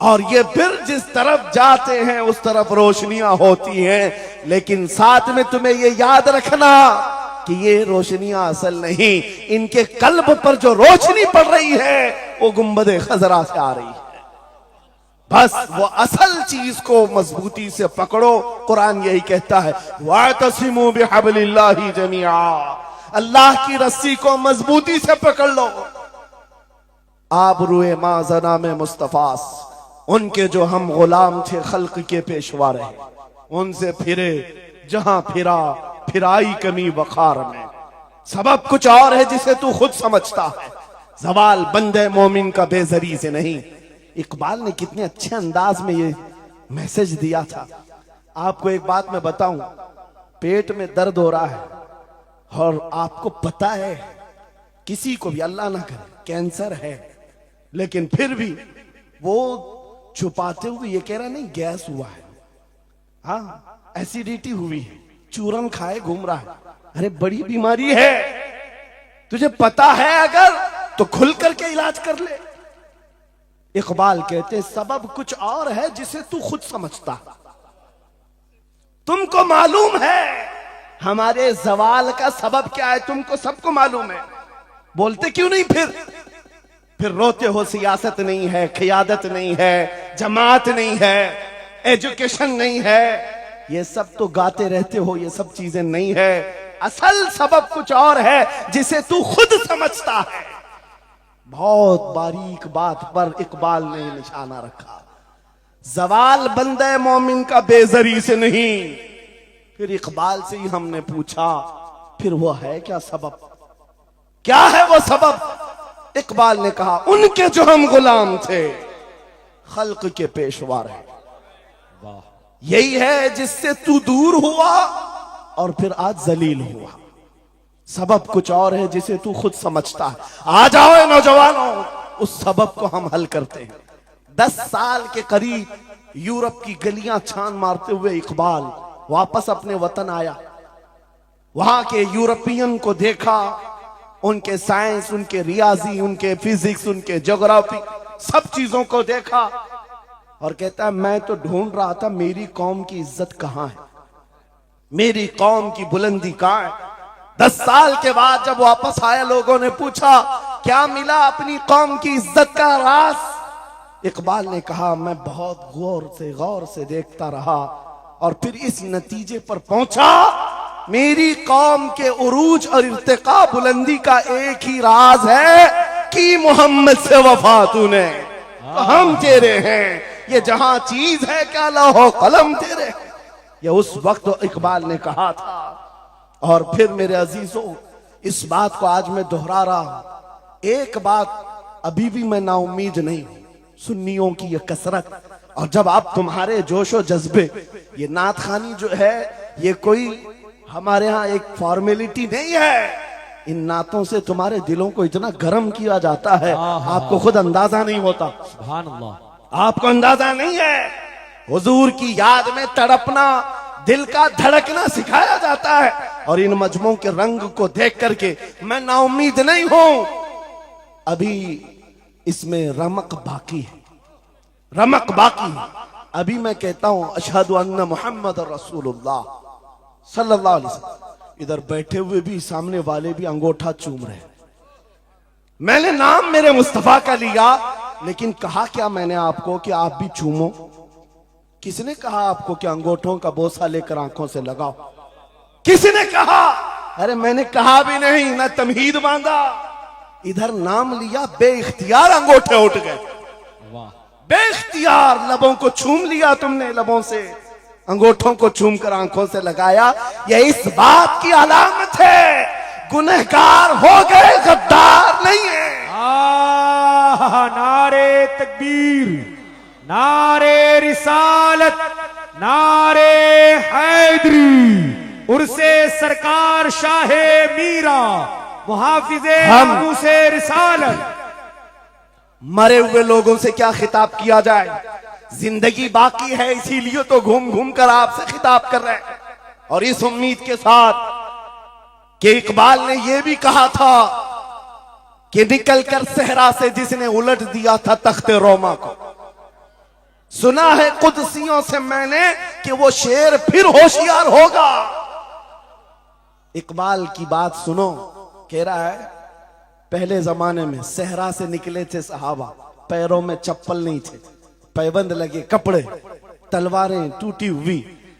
और ये फिर जिस तरफ जाते हैं उस तरफ रोशनियां होती हैं। लेकिन साथ में तुम्हें ये याद रखना कि ये रोशनियां असल नहीं, इनके कल्ब पर जो रोशनी पड़ रही है वो गुंबद खजरा से आ रही है। बस वो असल चीज को मजबूती से पकड़ो। कुरान यही कहता है वातसिमू बिहब्लिल्लाहि जमीआ, अल्लाह की रस्सी को मजबूती से पकड़ लो। आप रुए माजना में मुस्तफास, उनके जो हम गुलाम थे खल्क के पेशवा रहे, उनसे फिरे जहां फिरा फिराई कमी वखार में। सबब कुछ और है जिसे तू खुद समझता है, जवाल बंदे मोमिन का बेजरी से नहीं। इकबाल ने कितने अच्छे अंदाज में ये मैसेज दिया था। आपको एक बात मैं बताऊं, पेट में दर्द हो रहा है और आपको पता है किसी को भी अल्लाह ना करे कैंसर है, लेकिन फिर भी वो छुपाते हुए ये कह रहा नहीं गैस हुआ है, हाँ एसिडिटी हुई है, चूरन खाए घूम रहा है। अरे बड़ी बीमारी है, तुझे पता है अगर तो खुल करके इलाज कर ले। इकबाल कहते सबब कुछ और है जिसे तू खुद समझता। तुमको मालूम है हमारे जवाल का सबब क्या है, तुमको सबको मालूम है, बोलते क्यों नहीं? फिर रोते हो सियासत नहीं है, क़ियादत नहीं है, जमात नहीं है, एजुकेशन नहीं है, ये सब तो गाते रहते हो, ये सब चीजें नहीं है। असल सबब कुछ और है जिसे तू खुद समझता है। बहुत बारीक बात पर इकबाल ने निशाना रखा। जवाल बंदे मोमिन का बेजरी से नहीं। फिर इकबाल से ही हमने पूछा फिर वो है क्या सबब, क्या है वो सबब? इकबाल ने कहा उनके जो हम गुलाम थे खल्क के पेशवा रहे, यही है जिससे तू दूर हुआ और फिर आज जलील हुआ। सबब कुछ और है जिसे तू खुद समझता है। आ जाओ नौजवानों, उस सबब को हम हल करते हैं। 10 साल के करीब यूरोप की गलियां छान मारते हुए इकबाल वापस अपने वतन आया। वहां के यूरोपियन को देखा, उनके साइंस, उनके रियाजी, उनके फिजिक्स, उनके ज्योग्राफी, सब चीजों को देखा और कहता है मैं तो ढूंढ रहा था मेरी कौम की इज्जत कहां है, मेरी कौम की बुलंदी कहां है। 10 साल के बाद जब वापस आया, लोगों ने पूछा क्या मिला अपनी कौम की इज्जत का राज? इकबाल ने कहा मैं बहुत गौर से देखता रहा और फिर इस नतीजे पर पहुंचा मेरी कौम के उरूज और इर्तिका बुलंदी का एक ही राज है कि मोहम्मद से वफा तूने, तो हम तेरे हैं। ये जहां चीज है क्या लौहो कलम तेरे। ये उस वक्त इकबाल ने कहा था। और फिर मेरे अजीजों, इस बात को आज मैं दोहरा रहा हूं। एक बात अभी भी मैं नाउम्मीद नहीं हूं, सुन्नियों की ये कसरत। और जब आप तुम्हारे जोशो जज्बे, ये नात खानी जो है ये कोई हमारे यहाँ एक फॉर्मेलिटी नहीं है। इन नातों से तुम्हारे दिलों को इतना गर्म किया जाता है आपको खुद अंदाजा नहीं होता। सुभान अल्लाह, आपको अंदाजा नहीं है। हुजूर की याद में तड़पना, दिल का धड़कना सिखाया जाता है। और इन मजमों के रंग को देख करके मैं नाउम्मीद नहीं हूं। अभी इसमें रमक बाकी है, रमक बाकी है। अभी मैं कहता हूं अशहदु अन्ना मुहम्मद रसूलुल्लाह सल्लल्लाहु अलैहि वसल्लम। इधर बैठे हुए भी, सामने वाले भी अंगूठा चूम रहे। मैंने नाम मेरे मुस्तफा का लिया, लेकिन कहा क्या मैंने आपको कि आप भी चूमो? किसने कहा आपको कि अंगूठों का बोसा लेकर आंखों से लगाओ? किसने कहा? अरे मैंने कहा भी नहीं, ना तमहीद बांधा। इधर नाम लिया, बेइख्तियार अंगूठे उठ गए, वाह, बेइख्तियार लबों को छूम लिया तुमने लबों से। अंगूठों को चूमकर आंखों से लगाया। यह इस बात की अलामत है गुनहगार हो गए, गद्दार नहीं है। नारे तकबीर, नारे रिसालत, नारे हैदरी, उर्से सरकार शाहे मीरा, मुहाफिजे से रिसालत। मरे हुए लोगों से क्या खिताब किया जाए, जिंदगी बाकी है, इसीलिए तो घूम घूम कर आपसे खिताब कर रहे हैं। और इस उम्मीद के साथ कि इकबाल ने यह भी कहा था कि निकल कर सहरा से जिसने उलट दिया था तख्ते रोमा को, सुना है कुदसियों से मैंने कि वो शेर फिर होशियार होगा। इकबाल की बात सुनो, कह रहा है पहले जमाने में सहरा से निकले थे सहाबा, पैरों में चप्पल नहीं थे, पैबंद लगे कपड़े, तलवारें टूटी हुई,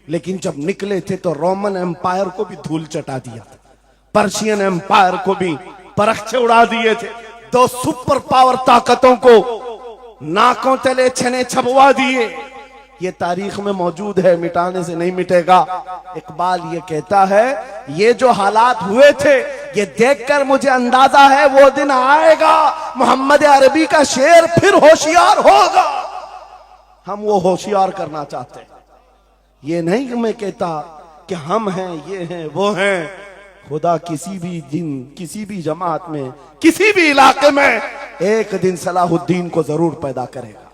लेकिन जब निकले थे तो रोमन एम्पायर को भी धूल चटा दिया था, पर्शियन एम्पायर को भी परखचे उड़ा दिए थे, दो सुपर पावर ताकतों को नाकों तले छने छपवा दिए। ये तारीख में मौजूद है, मिटाने से नहीं मिटेगा। इकबाल ये कहता है ये जो हालात हुए थे ये देखकर मुझे अंदाजा है वो दिन आएगा मोहम्मद अरबी का शेर फिर होशियार होगा। हम वो होशियार करना चाहते हैं। ये नहीं कि मैं कहता कि हम हैं, ये हैं, वो हैं। खुदा किसी भी दिन, किसी भी जमात में, किसी भी इलाके में एक दिन सलाहुद्दीन को जरूर पैदा करेगा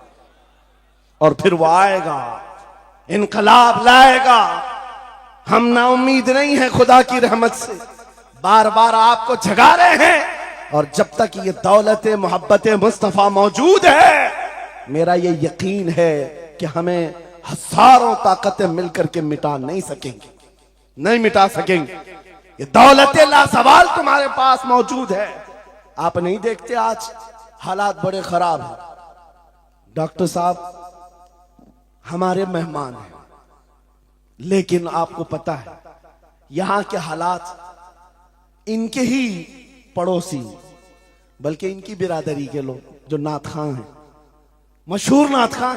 और फिर वो आएगा, इनकलाब लाएगा। हम ना उम्मीद नहीं है खुदा की रहमत से, बार बार आपको जगा रहे हैं। और जब तक ये दौलत मोहब्बत मुस्तफा मौजूद है, मेरा ये यकीन है कि हमें हजारों ताकतें मिलकर के मिटा नहीं सकेंगे, नहीं मिटा सकेंगे। ये दौलत लासवाल तुम्हारे पास मौजूद है। आप नहीं देखते आज हालात बड़े खराब हैं। डॉक्टर साहब हमारे मेहमान हैं, लेकिन आपको पता है यहां के हालात इनके ही पड़ोसी, बल्कि इनकी बिरादरी के लोग जो नात खां हैं, मशहूर नात खां,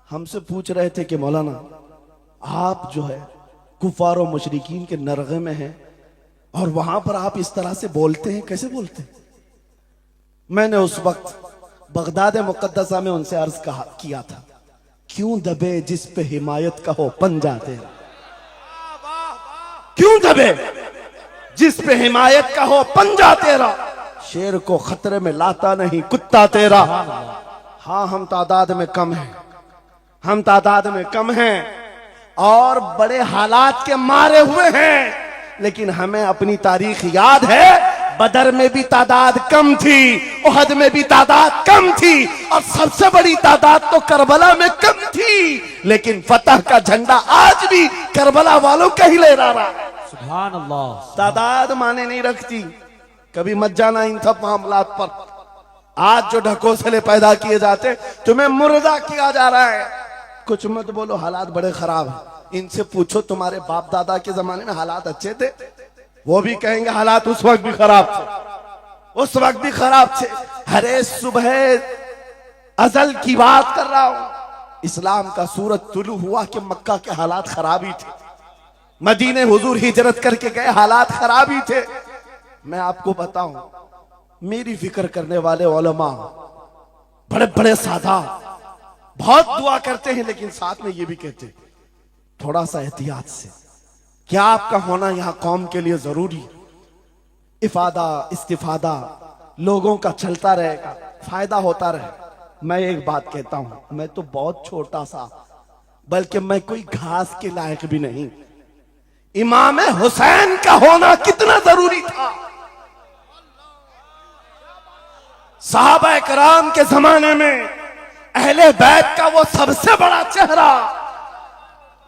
हमसे पूछ रहे थे कि मौलाना आप जो है कुफार और मुशरिकीन के नरगे में हैं और वहां पर आप इस तरह से बोलते हैं, कैसे बोलते हैं? मैंने उस वक्त बगदाद मुकद्दसा में उनसे अर्ज किया था, क्यों दबे जिस पे हिमायत का हो पंजा तेरा, क्यों दबे जिस पे हिमायत का हो पंजा तेरा, शेर को खतरे में लाता नहीं कुत्ता तेरा। हाँ हम तादाद में कम हैं, हम तादाद में कम हैं और बड़े हालात के मारे हुए हैं, लेकिन हमें अपनी तारीख याद है। बदर में भी तादाद कम थी, उहद में भी तादाद कम थी और सबसे बड़ी तादाद तो करबला में कम थी, लेकिन फतह का झंडा आज भी करबला वालों का ही लहरा रहा है। सुभान अल्लाह। तादाद माने नहीं रखती, कभी मत जाना इन सब मामलात पर। आज जो ढकोसले पैदा किए जाते, तुम्हें मुर्दा किया जा रहा है। कुछ मत बोलो, हालात बड़े खराब हैं। इनसे पूछो तुम्हारे बाप दादा के जमाने में हालात अच्छे थे, वो भी कहेंगे हालात उस वक्त भी खराब थे, उस वक्त भी खराब थे। हरे सुबह अजल की बात कर रहा हूं, इस्लाम का सूरज तुलू हुआ कि मक्का के हालात खराब ही थे, मदीने हुजूर हिजरत करके गए, हालात खराब ही थे। मैं आपको बताऊं, मेरी फिक्र करने वाले उलमा बड़े बड़े सादा बहुत दुआ करते हैं, लेकिन साथ में ये भी कहते थोड़ा सा एहतियात से, क्या आपका होना यहां कौम के लिए जरूरी, इफादा इस्तिफादा लोगों का चलता रहेगा, फायदा होता रहे। मैं एक बात कहता हूं, मैं तो बहुत छोटा सा, बल्कि मैं कोई घास के लायक भी नहीं। इमाम हुसैन का होना कितना जरूरी था। सहाबा कराम के जमाने में अहले बैत का वो सबसे बड़ा चेहरा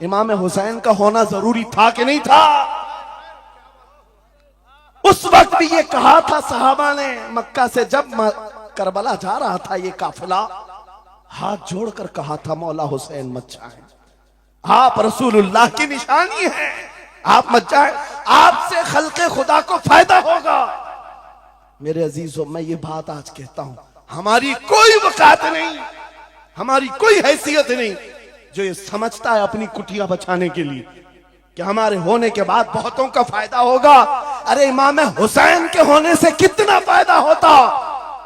इमाम हुसैन का होना जरूरी था कि नहीं था? उस वक्त भी ये कहा था सहाबा ने, मक्का से जब करबला जा रहा था ये काफिला, हाथ जोड़कर कहा था मौला हुसैन मत जाए, आप रसूलुल्लाह की निशानी है, आप मत जाए, आपसे खल्के खुदा को फायदा होगा। मेरे अजीजों, मैं ये बात आज कहता हूं, हमारी कोई वकात नहीं, हमारी कोई हैसियत नहीं जो ये समझता है अपनी कुटिया बचाने के लिए कि हमारे होने के बाद बहुतों का फायदा होगा। अरे इमाम हुसैन के होने से कितना फायदा होता,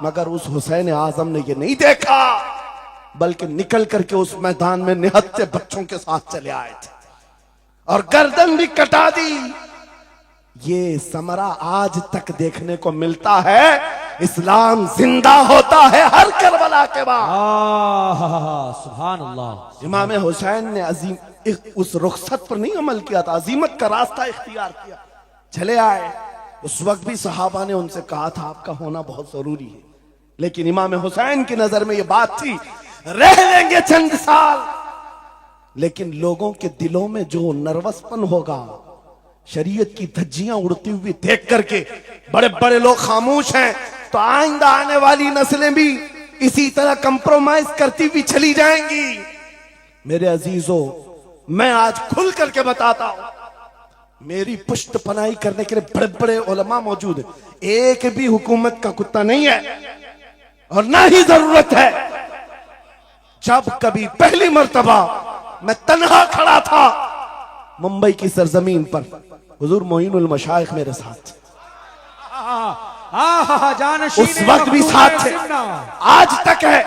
मगर उस हुसैन आजम ने ये नहीं देखा, बल्कि निकल करके उस मैदान में निहत्थे बच्चों के साथ चले आए थे और गर्दन भी कटा दी। ये समरा आज तक देखने को मिलता है। इस्लाम जिंदा होता है हर करबला के बाद। सुभान अल्लाह। इमाम हुसैन ने अजीम उस रुखसत पर नहीं अमल किया था, अजीमत का रास्ता इख्तियार किया, चले आए। उस वक्त भी सहाबा ने उनसे कहा था आपका होना बहुत जरूरी है, लेकिन इमाम हुसैन की नजर में यह बात थी रह लेंगे चंद साल, लेकिन लोगों के दिलों में जो नर्वसपन होगा, शरीयत की धज्जियां उड़ती हुई देख करके बड़े बड़े लोग खामोश हैं, तो आइंदा आने वाली नस्लें भी इसी तरह कंप्रोमाइज करती हुई चली जाएंगी। मेरे अजीजों, मैं आज खुल करके बताता हूं, मेरी पुष्ट पनाही करने के लिए बड़े बड़े उलमा मौजूद है, एक भी हुकूमत का कुत्ता नहीं है और ना ही जरूरत है। जब कभी पहली मर्तबा मैं तन्हा खड़ा था मुंबई की सरजमीन पर, हुजूर मोइनुल मशाइख मेरे साथ, उस वक्त भी साथ थे, आज तक है।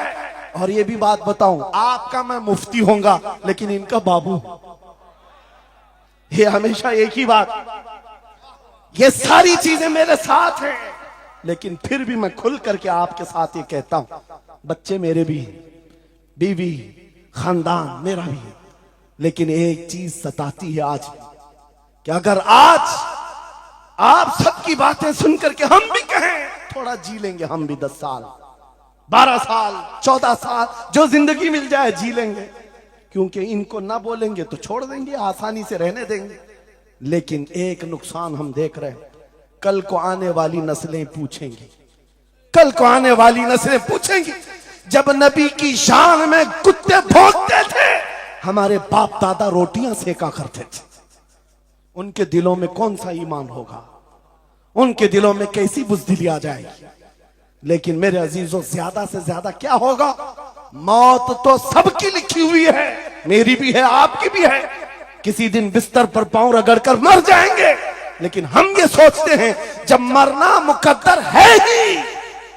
और ये भी बात बताऊं, आपका मैं मुफ्ती होऊंगा लेकिन इनका बाबू, ये हमेशा एक ही बात, ये सारी चीजें मेरे साथ हैं, लेकिन फिर भी मैं खुल करके आपके साथ ये कहता हूं, बच्चे मेरे भी हैं, बीवी खानदान मेरा भी है, लेकिन एक चीज सताती है आज कि अगर आज आप सबकी बातें सुन करके हम भी कहें थोड़ा जी लेंगे, हम भी 10 साल 12 साल 14 साल जो जिंदगी मिल जाए जी लेंगे, क्योंकि इनको ना बोलेंगे तो छोड़ देंगे, आसानी से रहने देंगे। लेकिन एक नुकसान हम देख रहे हैं, कल को आने वाली नस्लें पूछेंगी, कल को आने वाली नस्लें पूछेंगी, जब नबी की शान में कुत्ते भौंकते थे हमारे बाप दादा रोटियां सेका करते थे, उनके दिलों में कौन सा ईमान होगा, उनके दिलों में कैसी बुज़दिली आ जाएगी। लेकिन मेरे अजीजों, ज्यादा से ज्यादा क्या होगा, मौत तो सबकी लिखी हुई है, मेरी भी है आपकी भी है, किसी दिन बिस्तर पर पांव रगड़ कर मर जाएंगे। लेकिन हम ये सोचते हैं जब मरना मुकद्दर है ही,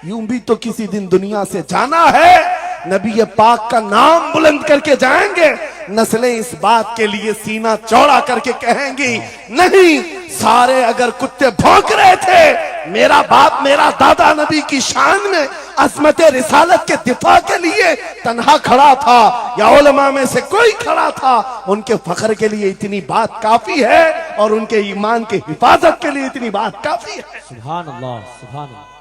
यूं भी तो किसी दिन दुनिया से जाना है, नबी पाक का नाम बुलंद करके जाएंगे, नस्लें इस बात के लिए सीना चौड़ा करके कहेंगी, नहीं सारे अगर कुत्ते भौंक रहे थे, मेरा बाप मेरा दादा नबी की शान में अज़मत रिसालत के दिफा के लिए तन्हा खड़ा था या उलमा में से कोई खड़ा था, उनके फख्र के लिए इतनी बात काफी है और उनके ईमान की हिफाजत के लिए इतनी बात काफी है। सुभान अल्लाह, सुभान अल्लाह।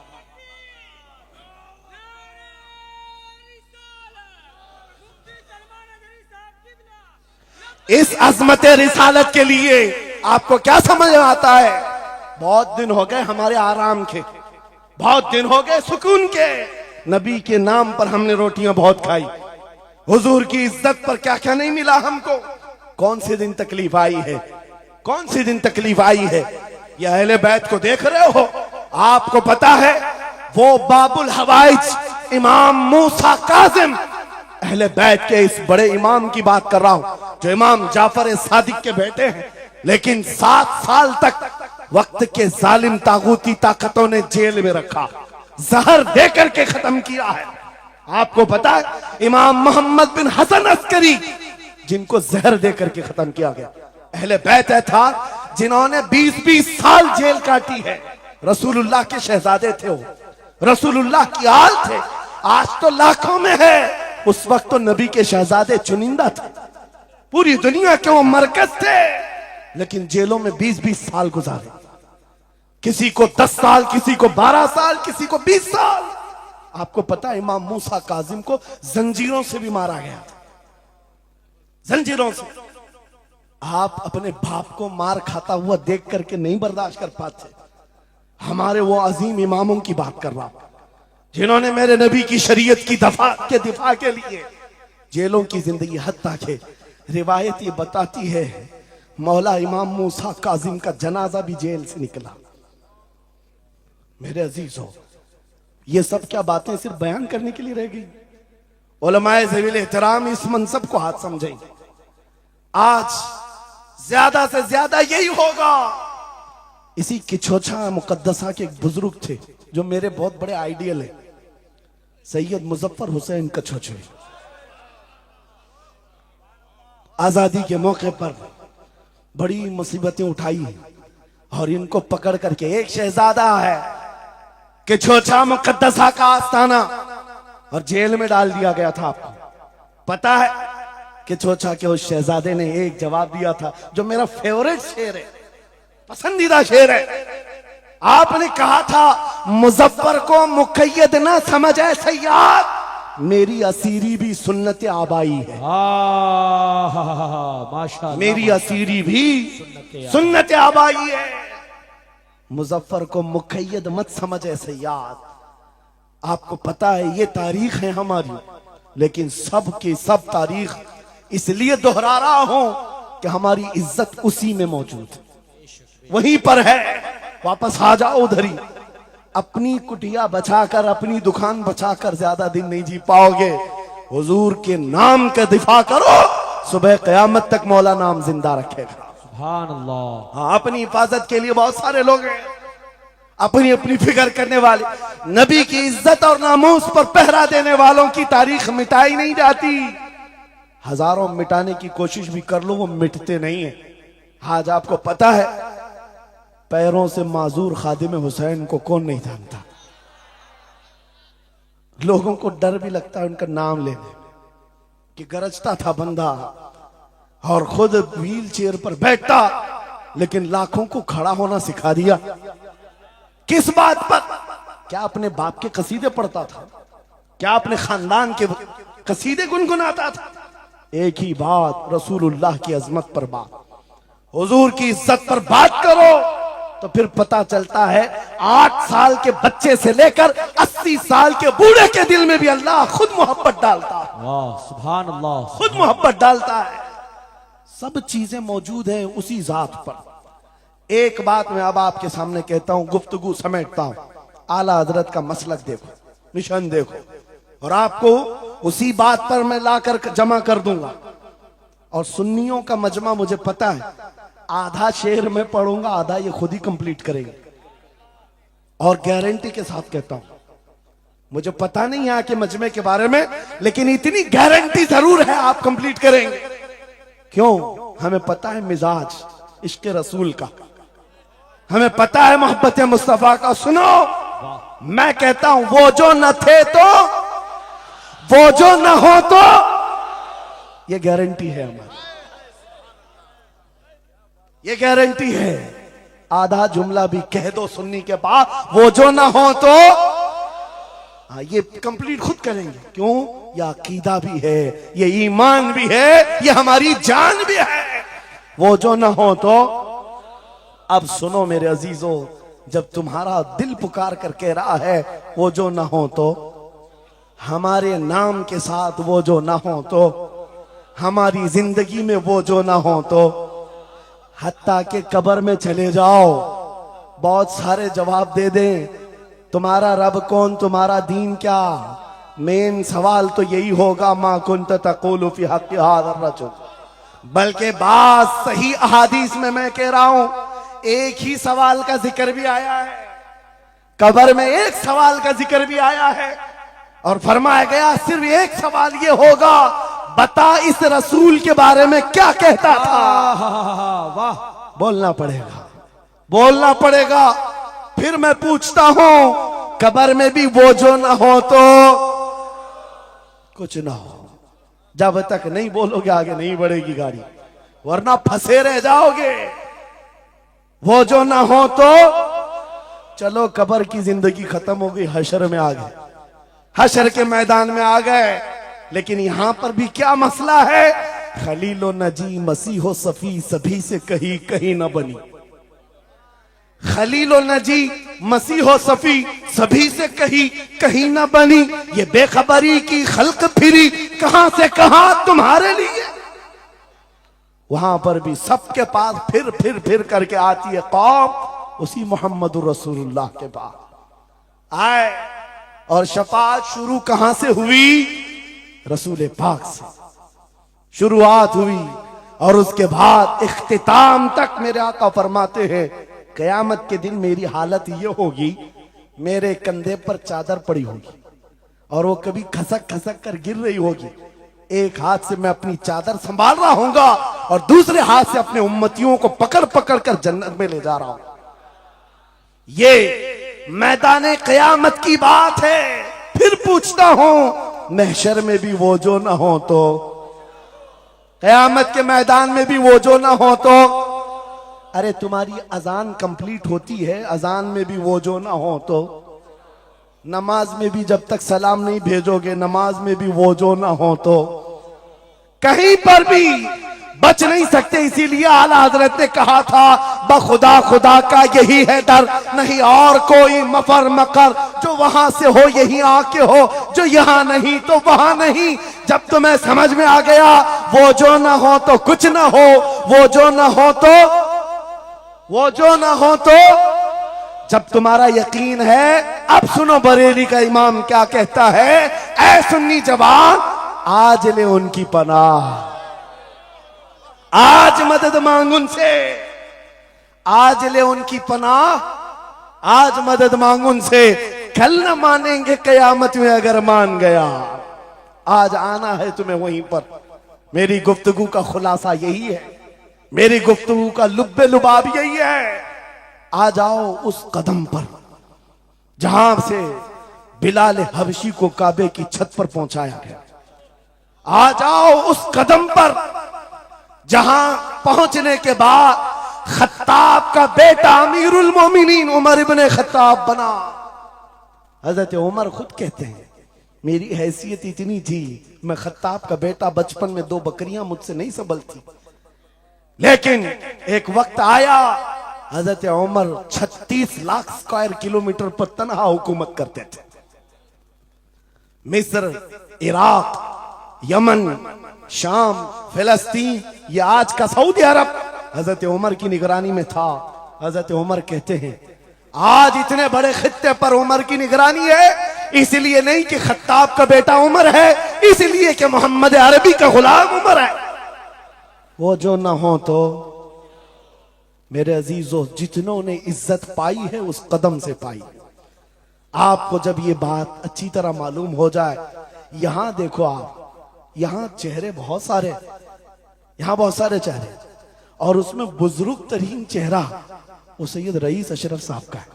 इस अज़मत रिसालत के लिए आपको क्या समझ में आता है, बहुत दिन हो गए हमारे आराम के, बहुत दिन हो गए सुकून के, नबी के नाम पर हमने रोटियां बहुत खाई, हुजूर की इज्जत पर क्या क्या नहीं मिला हमको। कौन से दिन तकलीफ आई है, कौन सी दिन तकलीफ आई है, ये अहले बैत को देख रहे हो, आपको पता है वो बाबुल हवाइज इमाम मूसा काजिम, अहले बैत के इस बड़े इमाम की बात कर रहा हूं जो इमाम जाफर सादिक के बेटे हैं, लेकिन 7 साल तक वक्त के जालिम तागूती ताकतों ने जेल में रखा, जहर देकर के खत्म किया है। आपको पता है इमाम मोहम्मद बिन हसन अस्करी जिनको जहर देकर के खत्म किया गया, अहले बैत था जिन्होंने 20-20 साल जेल काटी है, रसूलुल्लाह के शहजादे थे वो, रसूलुल्लाह की आल थे, आज तो लाखों में है, उस वक्त तो नबी के शहजादे चुनिंदा थे, पूरी दुनिया के वो मरकज थे, लेकिन जेलों में 20-20 साल गुजारे, किसी को 10 साल, किसी को 12 साल, किसी को 20 साल। आपको पता है इमाम मूसा काजिम को जंजीरों से भी मारा गया था, जंजीरों से। आप अपने बाप को मार खाता हुआ देख करके नहीं बर्दाश्त कर पाते, हमारे वो अजीम इमामों की बात कर रहा हूं जिन्होंने मेरे नबी की शरीयत की दिफा के लिए जेलों की जिंदगी, हत्ता के रिवायत ये बताती है मौला इमाम मूसा काजिम का जनाजा भी जेल से निकला। मेरे अजीजों, ये सब क्या बातें सिर्फ बयान करने के लिए रह गई? उलमाए ज़वील एहतराम इस मनसब को हाथ समझेंगे, आज ज्यादा से ज्यादा यही होगा। इसी किछोछा मुकद्दसा के एक बुजुर्ग थे जो मेरे बहुत बड़े आइडियल है, सैयद मुजफ्फर हुसैन कछोछे। आजादी के मौके पर बड़ी मुसीबतें उठाई और इनको पकड़ करके, एक शहजादा है किछोछा मुकद्दसा का आस्थाना, और जेल में डाल दिया गया था। आपको पता है किछोछा के उस शहजादे ने एक जवाब दिया था जो मेरा फेवरेट शेर है, पसंदीदा शेर है। आपने कहा था मुजफ्फर को मुकय्यद ना समझ ऐ सैयद, मेरी असीरी भी सुन्नत आबाई है। माशाअल्लाह, मेरी असीरी भी सुन्नत आबाई है। मुजफ्फर को मुकय्यद मत समझ ऐ सैयद। आपको पता है ये तारीख है हमारी, लेकिन सब की सब तारीख इसलिए दोहरा रहा हूं कि हमारी इज्जत उसी में मौजूद है, वहीं पर है। वापस आ जाओ उधर ही। अपनी कुटिया बचाकर, अपनी दुकान बचाकर ज्यादा दिन नहीं जी पाओगे। हुजूर के नाम का दिफा करो, सुबह कयामत तक मौला नाम जिंदा रखेगा। सुभान अल्लाह। हाँ, अपनी हिफाजत के लिए बहुत सारे लोग हैं, अपनी अपनी फिक्र करने वाले। नबी की इज्जत और नामूस पर पहरा देने वालों की तारीख मिटाई नहीं जाती। हजारों मिटाने की कोशिश भी कर लो, वो मिटते नहीं है। आज आपको पता है पैरों से माजूर खादिम हुसैन को कौन नहीं जानता। लोगों को डर भी लगता है उनका नाम लेने में कि गरजता था बंदा और खुद व्हील चेयर पर बैठता, लेकिन लाखों को खड़ा होना सिखा दिया। किस बात पर? क्या अपने बाप के कसीदे पढ़ता था? क्या अपने खानदान के कसीदे गुनगुनाता था? एक ही बात, रसूलुल्लाह की अजमत पर बात, हुजूर की इज्जत पर बात करो तो फिर पता चलता है 8 साल के बच्चे से लेकर 80 साल के बूढ़े के दिल में भी अल्लाह खुद मोहब्बत डालता है। वाह, सुभान अल्लाह, खुद मोहब्बत डालता है। सब चीजें मौजूद हैं उसी जात पर। एक बात मैं अब आपके सामने कहता हूं, गुफ्तगू समेटता हूं। आला हजरत का मसलक देखो, मिशन देखो, और आपको उसी बात पर मैं लाकर जमा कर दूंगा। और सुन्नियों का मजमा मुझे पता है, आधा शेर में पढ़ूंगा, आधा ये खुद ही कंप्लीट करेंगे। और गारंटी के साथ कहता हूं, मुझे पता नहीं यहाँ के मजमे के बारे में, लेकिन इतनी गारंटी जरूर है आप कंप्लीट करेंगे। क्यों? हमें पता है मिजाज इश्क रसूल का, हमें पता है मोहब्बत मुस्तफा का। सुनो, मैं कहता हूं वो जो न थे तो, वो जो न हो तो, ये गारंटी है हमारी, ये गारंटी है। आधा जुमला भी कह दो सुन्नी के बाद, वो जो ना हो तो, हाँ ये कंप्लीट खुद करेंगे। क्यों? ये अकीदा भी है, ये ईमान भी है, ये हमारी जान भी है। वो जो ना हो तो। अब सुनो मेरे अजीजों, जब तुम्हारा दिल पुकार कर कह रहा है वो जो ना हो तो, हमारे नाम के साथ वो जो ना हो तो, हमारी जिंदगी में वो जो ना हो तो, हत्ता के कब्र में चले जाओ, बहुत सारे जवाब दे दें, तुम्हारा रब कौन, तुम्हारा दीन क्या। मेन सवाल तो यही होगा, मा कुंत तक़ूलु फी हक़्क़ि हाज़ा रजुल। बल्कि बात सही अहादीस में मैं कह रहा हूं, एक ही सवाल का जिक्र भी आया है, कब्र में एक सवाल का जिक्र भी आया है, और फरमाया गया सिर्फ एक सवाल ये होगा, बता इस रसूल के बारे में क्या कहता था। वाह, बोलना पड़ेगा, बोलना पड़ेगा। फिर मैं पूछता हूं, कब्र में भी वो जो ना हो तो कुछ ना हो। जब तक नहीं बोलोगे आगे नहीं बढ़ेगी गाड़ी, वरना फंसे रह जाओगे। वो जो ना हो तो, चलो कब्र की जिंदगी खत्म हो गई, हशर में आ गए, हशर के मैदान में आ गए। लेकिन यहां पर भी क्या मसला है, खलीलो नजी मसीहो सफी सभी से कहीं कहीं न बनी। खलीलो नजी मसीहो सफी सभी से कहीं कहीं न बनी। ये बेखबरी की खल्क फिरी कहां से कहां तुम्हारे लिए। वहां पर भी सबके पास फिर करके आती है कौम उसी मोहम्मद रसूलुल्लाह के पास आए। और शफाअत शुरू कहां से हुई? रसूल पाक से शुरुआत हुई। और उसके बाद इख्तिताम तक मेरे आका फरमाते हैं कयामत के दिन मेरी हालत ये होगी, मेरे कंधे पर चादर पड़ी होगी और वो कभी खसक खसक कर गिर रही होगी। एक हाथ से मैं अपनी चादर संभाल रहा हूंगा और दूसरे हाथ से अपने उम्मतियों को पकड़ पकड़ कर जन्नत में ले जा रहा हूं। ये मैदान कयामत की बात है। फिर पूछता हूं, महशर में भी वो जो ना हो तो, कयामत के मैदान में भी वो जो ना हो तो, अरे तुम्हारी अजान कंप्लीट होती है, अजान में भी वो जो ना हो तो, नमाज में भी जब तक सलाम नहीं भेजोगे, नमाज में भी वो जो ना हो तो, कहीं पर भी बच नहीं सकते। इसीलिए आला हजरत ने कहा था बखुदा खुदा का यही है डर, नहीं और कोई मफर मकर, जो वहां से हो यही आके हो, जो यहां नहीं तो वहां नहीं। जब तुम्हें समझ में आ गया वो जो ना हो तो कुछ ना हो, वो जो ना हो तो, वो जो ना हो तो, जब तुम्हारा यकीन है, अब सुनो बरेली का इमाम क्या कहता है, ऐ सुन्नी जवान आज ले उनकी पनाह, आज मदद मांग उनसे, आज ले उनकी पनाह, आज मदद मांग उनसे, कल न मानेंगे कयामत में अगर मान गया। आज आना है तुम्हें वहीं पर। मेरी गुफ्तगू का खुलासा यही है, मेरी गुफ्तगू का लुब्बे लुबाब यही है। आ जाओ उस कदम पर जहां से बिलाल हबशी को काबे की छत पर पहुंचाया गया। आ जाओ उस कदम पर जहां पहुंचने के बाद खत्ताब का बेटा अमीरुल मोमिनीन उमर इब्ने खत्ताब बना। हजरत उमर खुद कहते हैं मेरी हैसियत इतनी थी, मैं खत्ताब का बेटा, बचपन में 2 बकरियां मुझसे नहीं संभलती, लेकिन एक वक्त आया हजरत उमर 36 लाख स्क्वायर किलोमीटर पर तनहा हुकूमत करते थे। मिस्र, इराक, यमन, शाम, फिलिस्तीन, ये आज का सऊदी अरब हजरत उमर की निगरानी में था। हजरत उमर कहते हैं आज इतने बड़े खित्ते पर उमर की निगरानी है, इसलिए नहीं कि खत्ताब का बेटा उमर है, इसलिए कि मोहम्मद अरबी का गुलाम उमर है। वो जो ना हो तो, मेरे अजीजों, जितनों ने इज्जत पाई है उस कदम से पाई। आपको जब ये बात अच्छी तरह मालूम हो जाए, यहां देखो आप, यहां चेहरे बहुत सारे, यहां बहुत सारे चेहरे, और उसमें बुजुर्ग तरीन चेहरा वो सैयद रईस अशरफ साहब का है।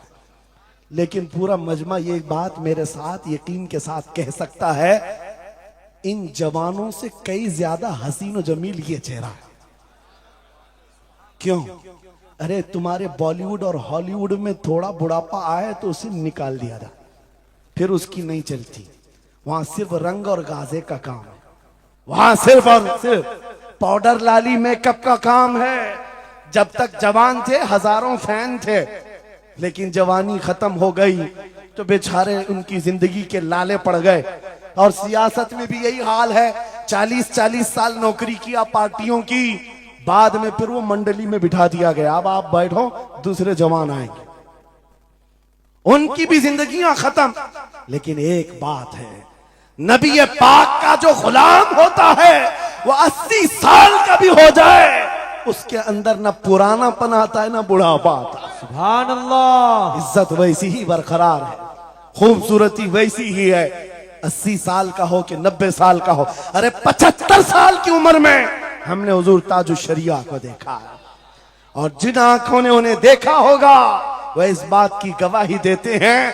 लेकिन पूरा मजमा ये बात मेरे साथ यकीन के साथ कह सकता है, इन जवानों से कई ज्यादा हसीन और जमील ये चेहरा है। क्यों? अरे तुम्हारे बॉलीवुड और हॉलीवुड में थोड़ा बुढ़ापा आए तो उसे निकाल दिया था, फिर उसकी नहीं चलती। वहां सिर्फ रंग और गाजे का काम है, वहां सिर्फ और सिर्फ पाउडर लाली मेकअप का काम है। जब तक जवान थे हजारों फैन थे, लेकिन जवानी खत्म हो गई तो बेचारे उनकी जिंदगी के लाले पड़ गए। और सियासत में भी यही हाल है, 40-40 साल नौकरी किया पार्टियों की, बाद में फिर वो मंडली में बिठा दिया गया, अब आप बैठो दूसरे जवान आएंगे, उनकी भी जिंदगियां खत्म। लेकिन एक बात है, नबी पाक का जो गुलाम होता है वो 80 साल का भी हो जाए, उसके अंदर ना पुरानापन आता है ना बुढ़ापा आता है। सुभान अल्लाह। इज्जत वैसी ही बरकरार है, खूबसूरती वैसी ही है, 80 साल का हो कि 90 साल का हो। अरे 75 साल की उम्र में हमने हुजूर ताजुश शरिया को देखा है, और जिन आंखों ने उन्हें देखा होगा वह इस बात की गवाही देते हैं,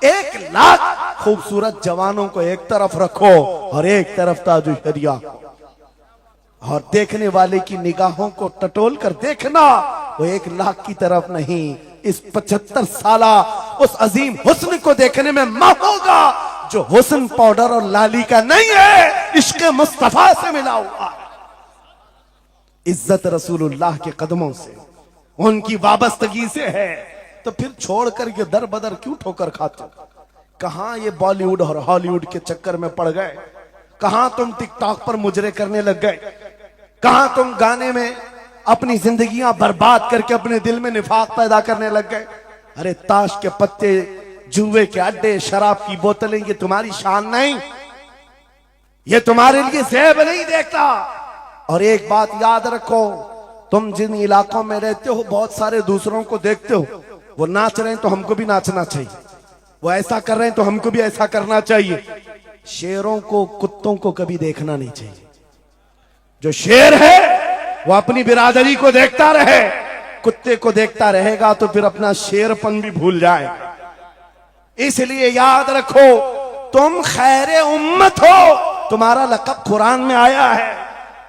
1 लाख खूबसूरत जवानों को एक तरफ रखो और एक तरफ ताजुश शरिया को, और देखने वाले की निगाहों को टटोल कर देखना, वो 1 लाख की तरफ नहीं, इस 75 साला उस अजीम हुस्न को देखने में मां होगा जो हुस्न पाउडर और लाली का नहीं है, इश्क मुस्तफा से मिला हुआ। इज्जत रसूलुल्लाह के कदमों से, उनकी वाबस्तगी से है, तो फिर छोड़ कर के दर बदर क्यों ठोकर खाते हो? कहां ये बॉलीवुड और हॉलीवुड के चक्कर में पड़ गए? कहां तुम टिकटॉक पर मुजरे करने लग गए? कहां तुम गाने में अपनी जिंदगियां बर्बाद करके अपने दिल में निफाक पैदा करने लग गए? अरे ताश के पत्ते, जुए के अड्डे, शराब की बोतलें, ये तुम्हारी शान नहीं, ये तुम्हारे लिए ज़ेब नहीं देखता। और एक बात याद रखो, तुम जिन इलाकों में रहते हो बहुत सारे दूसरों को देखते हो, वो नाच रहे हैं तो हमको भी नाचना चाहिए, वो ऐसा कर रहे हैं तो हमको भी ऐसा करना चाहिए। शेरों को कुत्तों को कभी देखना नहीं चाहिए। जो शेर है वो अपनी बिरादरी को देखता रहे, कुत्ते को देखता रहेगा तो फिर अपना शेरपन भी भूल जाएगा। इसलिए याद रखो, तुम खैरे उम्मत हो, तुम्हारा लक़ब कुरान में आया है।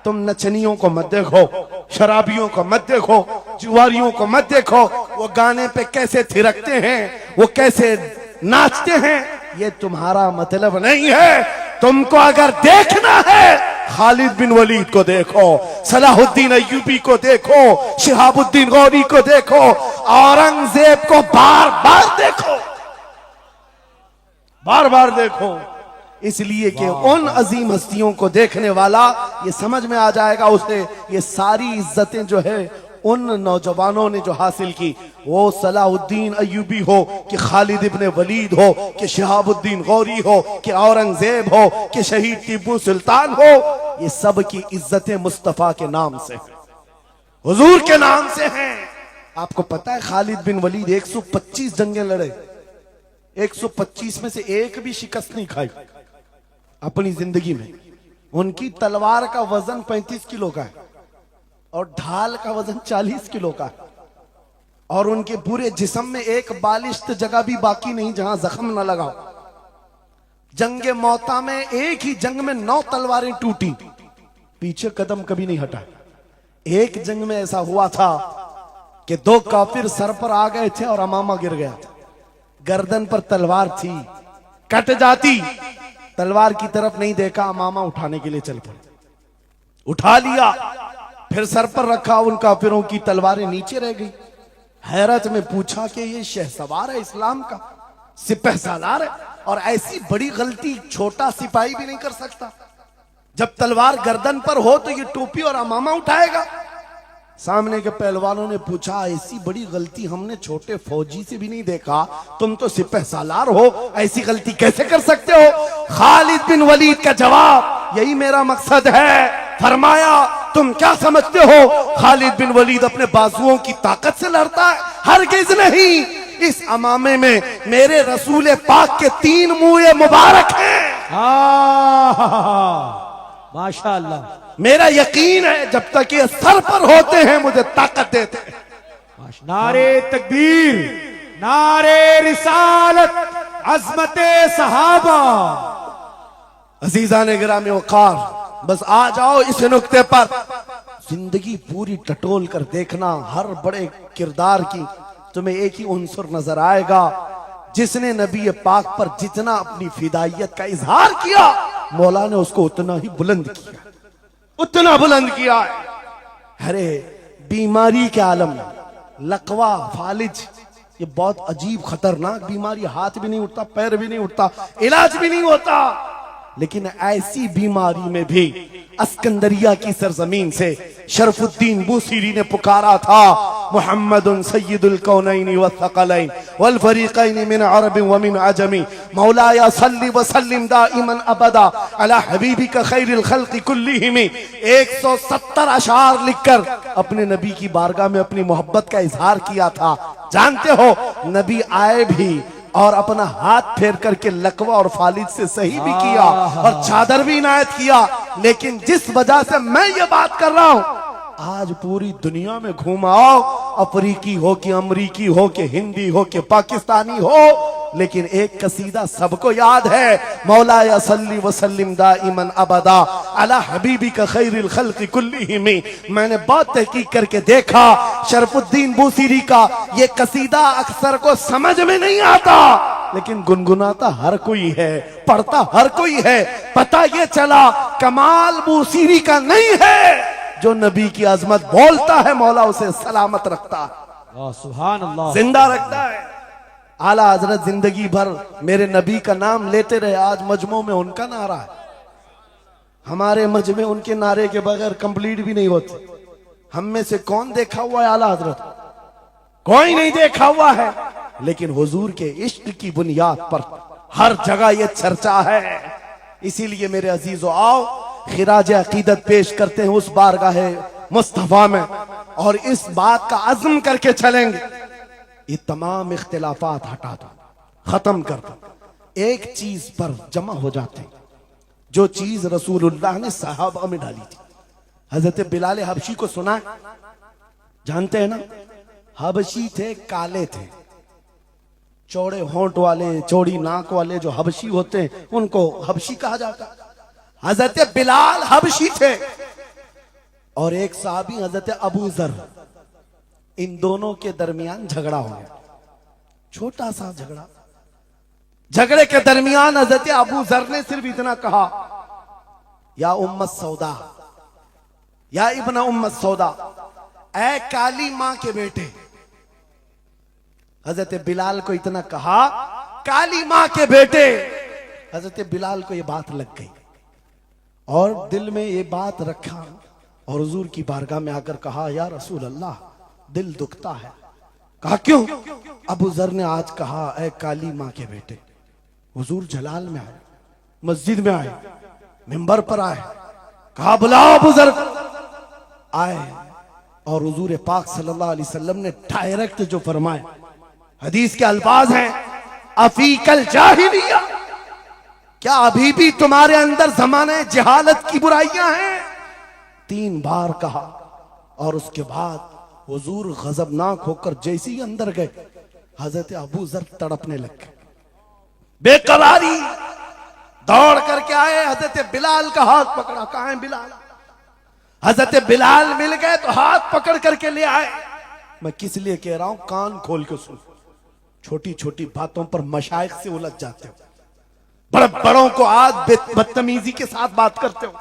तुम नचनियों को मत देखो, शराबियों को मत देखो, जुआरियों को मत देखो, वो गाने पे कैसे थिरकते हैं, वो कैसे नाचते हैं, ये तुम्हारा मतलब नहीं है। तुमको अगर देखना है, खालिद बिन वलीद को देखो, सलाहुद्दीन अय्यूबी को देखो, शिहाबुद्दीन गौरी को देखो, औरंगजेब को बार बार देखो, बार बार देखो। इसलिए कि उन अजीम हस्तियों को देखने वाला ये समझ में आ जाएगा उसे, ये सारी इज्जतें जो है उन नौजवानों ने जो हासिल की, वो सलाहुद्दीन अय्यूबी हो कि खालिद इब्न वलीद हो कि शिहाबुद्दीन गौरी हो कि औरंगजेब हो कि शहीद टीपू सुल्तान हो, ये सब की इज्जतें मुस्तफा के नाम से, हुजूर के नाम से हैं। आपको पता है खालिद बिन वलीद 125 जंगें लड़े, 125 में से एक भी शिकस्त नहीं खाई अपनी जिंदगी में। उनकी तलवार का वजन 35 किलो का है और ढाल का वजन 40 किलो का है, और उनके पूरे जिस्म में एक बालिश्त जगह भी बाकी नहीं जहां जख्म न लगा। जंगे मौता में एक ही जंग में 9 तलवारें टूटी, पीछे कदम कभी नहीं हटा। एक जंग में ऐसा हुआ था कि 2 काफिर सर पर आ गए थे और अमामा गिर गया था, गर्दन पर तलवार थी, कट जाती, तलवार की तरफ नहीं देखा, अमामा उठाने के लिए चल पड़े, उठा लिया, फिर सर पर रखा, उन काफिरों की तलवारें नीचे रह गई। हैरत में पूछा कि ये शहसवार है इस्लाम का, सिपह सालार है, और ऐसी बड़ी गलती छोटा सिपाही भी नहीं कर सकता। जब तलवार गर्दन पर हो तो ये टोपी और अमामा उठाएगा। सामने के पहलवानों ने पूछा, ऐसी बड़ी गलती हमने छोटे फौजी से भी नहीं देखा, तुम तो सिपह सालार हो, ऐसी गलती कैसे कर सकते हो? खालिद बिन वलीद का जवाब, यही मेरा मकसद है। फरमाया, तुम क्या समझते हो खालिद बिन वलीद अपने बाजुओं की ताकत से लड़ता है? हरगिज़ नहीं। इस अमामे में मेरे रसूल पाक के 3 मुँह मुबारक हैं। माशाअल्लाह, मेरा यकीन है जब तक ये सर पर होते हैं मुझे ताकत देते हैं। नारे तकबीर, नारे रिसालत, अजमते सहाबा। अजीजान गिरामी वकार, बस आ जाओ इस नुक्ते पर, जिंदगी पूरी टटोल कर देखना, हर बड़े किरदार की तुम्हें एक ही उन्सुर नजर आएगा, जिसने नबी पाक पर जितना अपनी फिदाइयत का इजहार किया, मौला ने उसको उतना ही बुलंद किया, उतना बुलंद किया है। अरे बीमारी के आलम में लकवा, फालिज, ये बहुत अजीब खतरनाक बीमारी, हाथ भी नहीं उठता, पैर भी नहीं उठता, इलाज भी नहीं होता। लेकिन ऐसी बीमारी में भी अस्कंदरिया की सरजमीन से शरफुद्दीन बूसीरी ने पुकारा था, मुहम्मदुन सय्यिदुल कौनैनि वस्सक़लैन वल फरीक़ैन मिन अरब व मिन अजमी, मौलाया सल्लि व सल्लिम दाइमन अबदा अला हबीबिका खैरिल खल्क़ि कुल्लिहिम। 170 अशार लिखकर अपने नबी की बारगाह में अपनी मोहब्बत का इजहार किया था। जानते हो, नबी आए भी और अपना हाथ फेर करके लकवा और फालिद से सही भी किया और चादर भी इनायत किया। लेकिन जिस वजह से मैं ये बात कर रहा हूं, आज पूरी दुनिया में घूम आओ, अफ्रीकी हो कि अमरीकी हो कि हिंदी हो कि पाकिस्तानी हो, लेकिन एक कसीदा सबको याद है, मौलाया सल्ली व सल्लिम दाइमन अबदा अला हबीबिका खैरिल खल्क़ि कुल्लिहिम। मैंने बहुत तहकीक करके देखा, शरफुद्दीन बूसीरी का ये कसीदा अक्सर को समझ में नहीं आता, लेकिन गुनगुनाता हर कोई है, पढ़ता हर कोई है। पता ये चला कमाल बूसीरी का नहीं है, जो नबी की अजमत बोलता है मौला उसे सलामत रखता है, सुभान अल्लाह, जिंदा रखता है। आला हजरत जिंदगी भर मेरे नबी का नाम लेते रहे, आज मजमों में उनका नारा है। हमारे मजमे उनके नारे के बगैर कंप्लीट भी नहीं होते। हम में से कौन देखा हुआ है आला हजरत? कोई नहीं देखा हुआ है, लेकिन हुजूर के इश्क की बुनियाद पर हर जगह ये चर्चा है। इसीलिए मेरे अजीजों, आओ खिराज अकीदत पेश करते हैं उस बारगाह मुस्तफा में, और इस बात का अज़्म करके चलेंगे, ये तमाम इख्तिलाफात हटा दो, खत्म कर दो, एक चीज पर जमा हो जाते हैं, जो चीज रसूलुल्लाह ने सहाबा में डाली थी। हजरत बिलाल हबशी को सुना है? जानते हैं ना? हबशी थे, काले थे, चौड़े होंठ वाले, चौड़ी नाक वाले जो हबशी होते हैं उनको हबशी कहा जाता है। हजरत बिलाल हबशी थे और एक साहबी हजरत अबू जर, इन दोनों के दरमियान झगड़ा हो गया, छोटा सा झगड़ा। झगड़े के दरमियान हजरत अबू जर ने सिर्फ इतना कहा, या उम्मत सौदा, या इब्न उम्मत सौदा, ऐ काली मां के बेटे। हजरत बिलाल को इतना कहा, काली मां के बेटे। हजरत बिलाल को यह बात लग गई और दिल में ये बात रखा और हुजूर की बारगाह में आकर कहा, या रसूल अल्लाह, दिल दुखता है। कहा क्यों? अबू जर ने आज कहा, ऐ काली मां के बेटे। हुजूर जलाल में आए, मस्जिद में आए, मिंबर पर आए, कहा बुलाओ अबू जर। आए और हुजूर पाक सल्लल्लाहु अलैहि वसल्लम ने डायरेक्ट जो फरमाए, हदीस के अल्फाज हैं, अफीकल जाहिलिया, क्या अभी भी तुम्हारे अंदर जमाने जहालत की बुराइयां हैं? 3 बार कहा और उसके बाद हुजूर गजबनाक होकर जैसे ही अंदर गए, हजरत अबू जर तड़पने लग गए, बेकरारी। दौड़ करके आए, हजरत बिलाल का हाथ पकड़ा, कहां है बिलाल? हजरत बिलाल मिल गए तो हाथ पकड़ करके ले आए। मैं किस लिए कह रहा हूं, कान खोल के सुन। छोटी छोटी बातों पर मशाइख से उलझ जाते हो, बड़े बड़ों को आज बदतमीजी के साथ बात करते हो।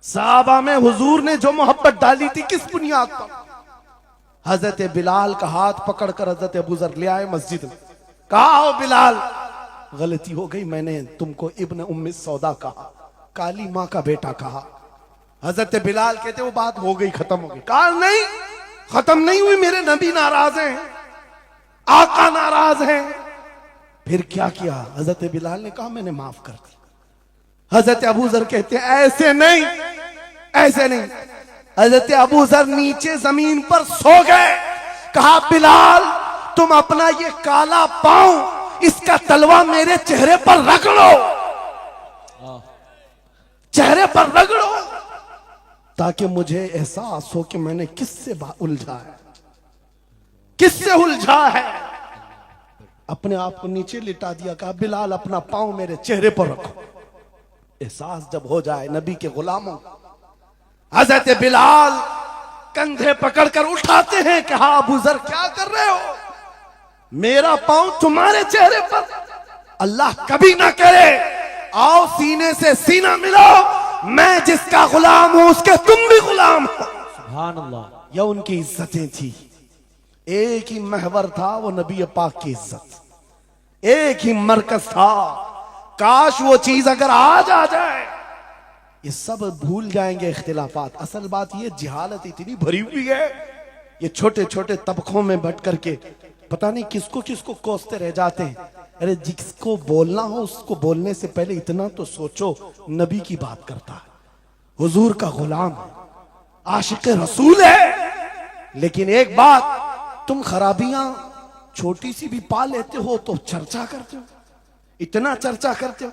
साहबा में हुजूर ने जो मोहब्बत डाली थी किस बुनियाद पर? हजरत बिलाल का हाथ पकड़कर हजरत अबू जर ले आए मस्जिद में, कहा ओ बिलाल, गलती हो गई, मैंने तुमको इब्न उम्मी सौदा कहा, काली मां का बेटा कहा। हजरत बिलाल कहते वो बात हो गई, खत्म हो गई। कहा नहीं, खत्म नहीं हुई, मेरे नबी नाराज हैं, आका नाराज हैं। फिर क्या किया? हजरत बिलाल ने कहा मैंने माफ कर दी। हजरत अबू जर कहते हैं ऐसे नहीं, ऐसे नहीं। हजरत अबू जर नीचे जमीन पर सो गए। कहा बिलाल, तुम अपना ये काला पांव, इसका तलवा मेरे चेहरे पर रख लो, चेहरे पर रगड़ो, ताकि मुझे एहसास हो कि मैंने किससे उलझा है, किससे उलझा है। अपने आप को नीचे लिटा दिया। कहा बिलाल, अपना पांव मेरे चेहरे पर रखो, एहसास जब हो जाए नबी के गुलामों। हजरत बिलाल कंधे पकड़कर उठाते हैं। कहा अबू जर क्या कर रहे हो? मेरा पांव तुम्हारे चेहरे पर, अल्लाह कभी ना करे। आओ सीने से सीना मिलाओ, मैं जिसका गुलाम हूं उसके तुम भी गुलाम हो। सुभान अल्लाह। यह उनकी इज्जतें थी। एक ही महवर था वो नबी पाक की इज्जत, एक ही मरकज था। काश वो चीज अगर आज आ जाए, ये सब भूल जाएंगे इख्तिलाफात। असल बात ये, जिहालत इतनी भरी हुई है, ये छोटे छोटे तबकों में बट करके पता नहीं किसको किसको कोसते रह जाते हैं। अरे जिसको बोलना हो उसको बोलने से पहले इतना तो सोचो, नबी की बात करता है, हुजूर का गुलाम है, आशिक रसूल है। लेकिन एक बात, तुम खराबियां छोटी सी भी पा लेते हो तो चर्चा करते हो, इतना चर्चा करते हो।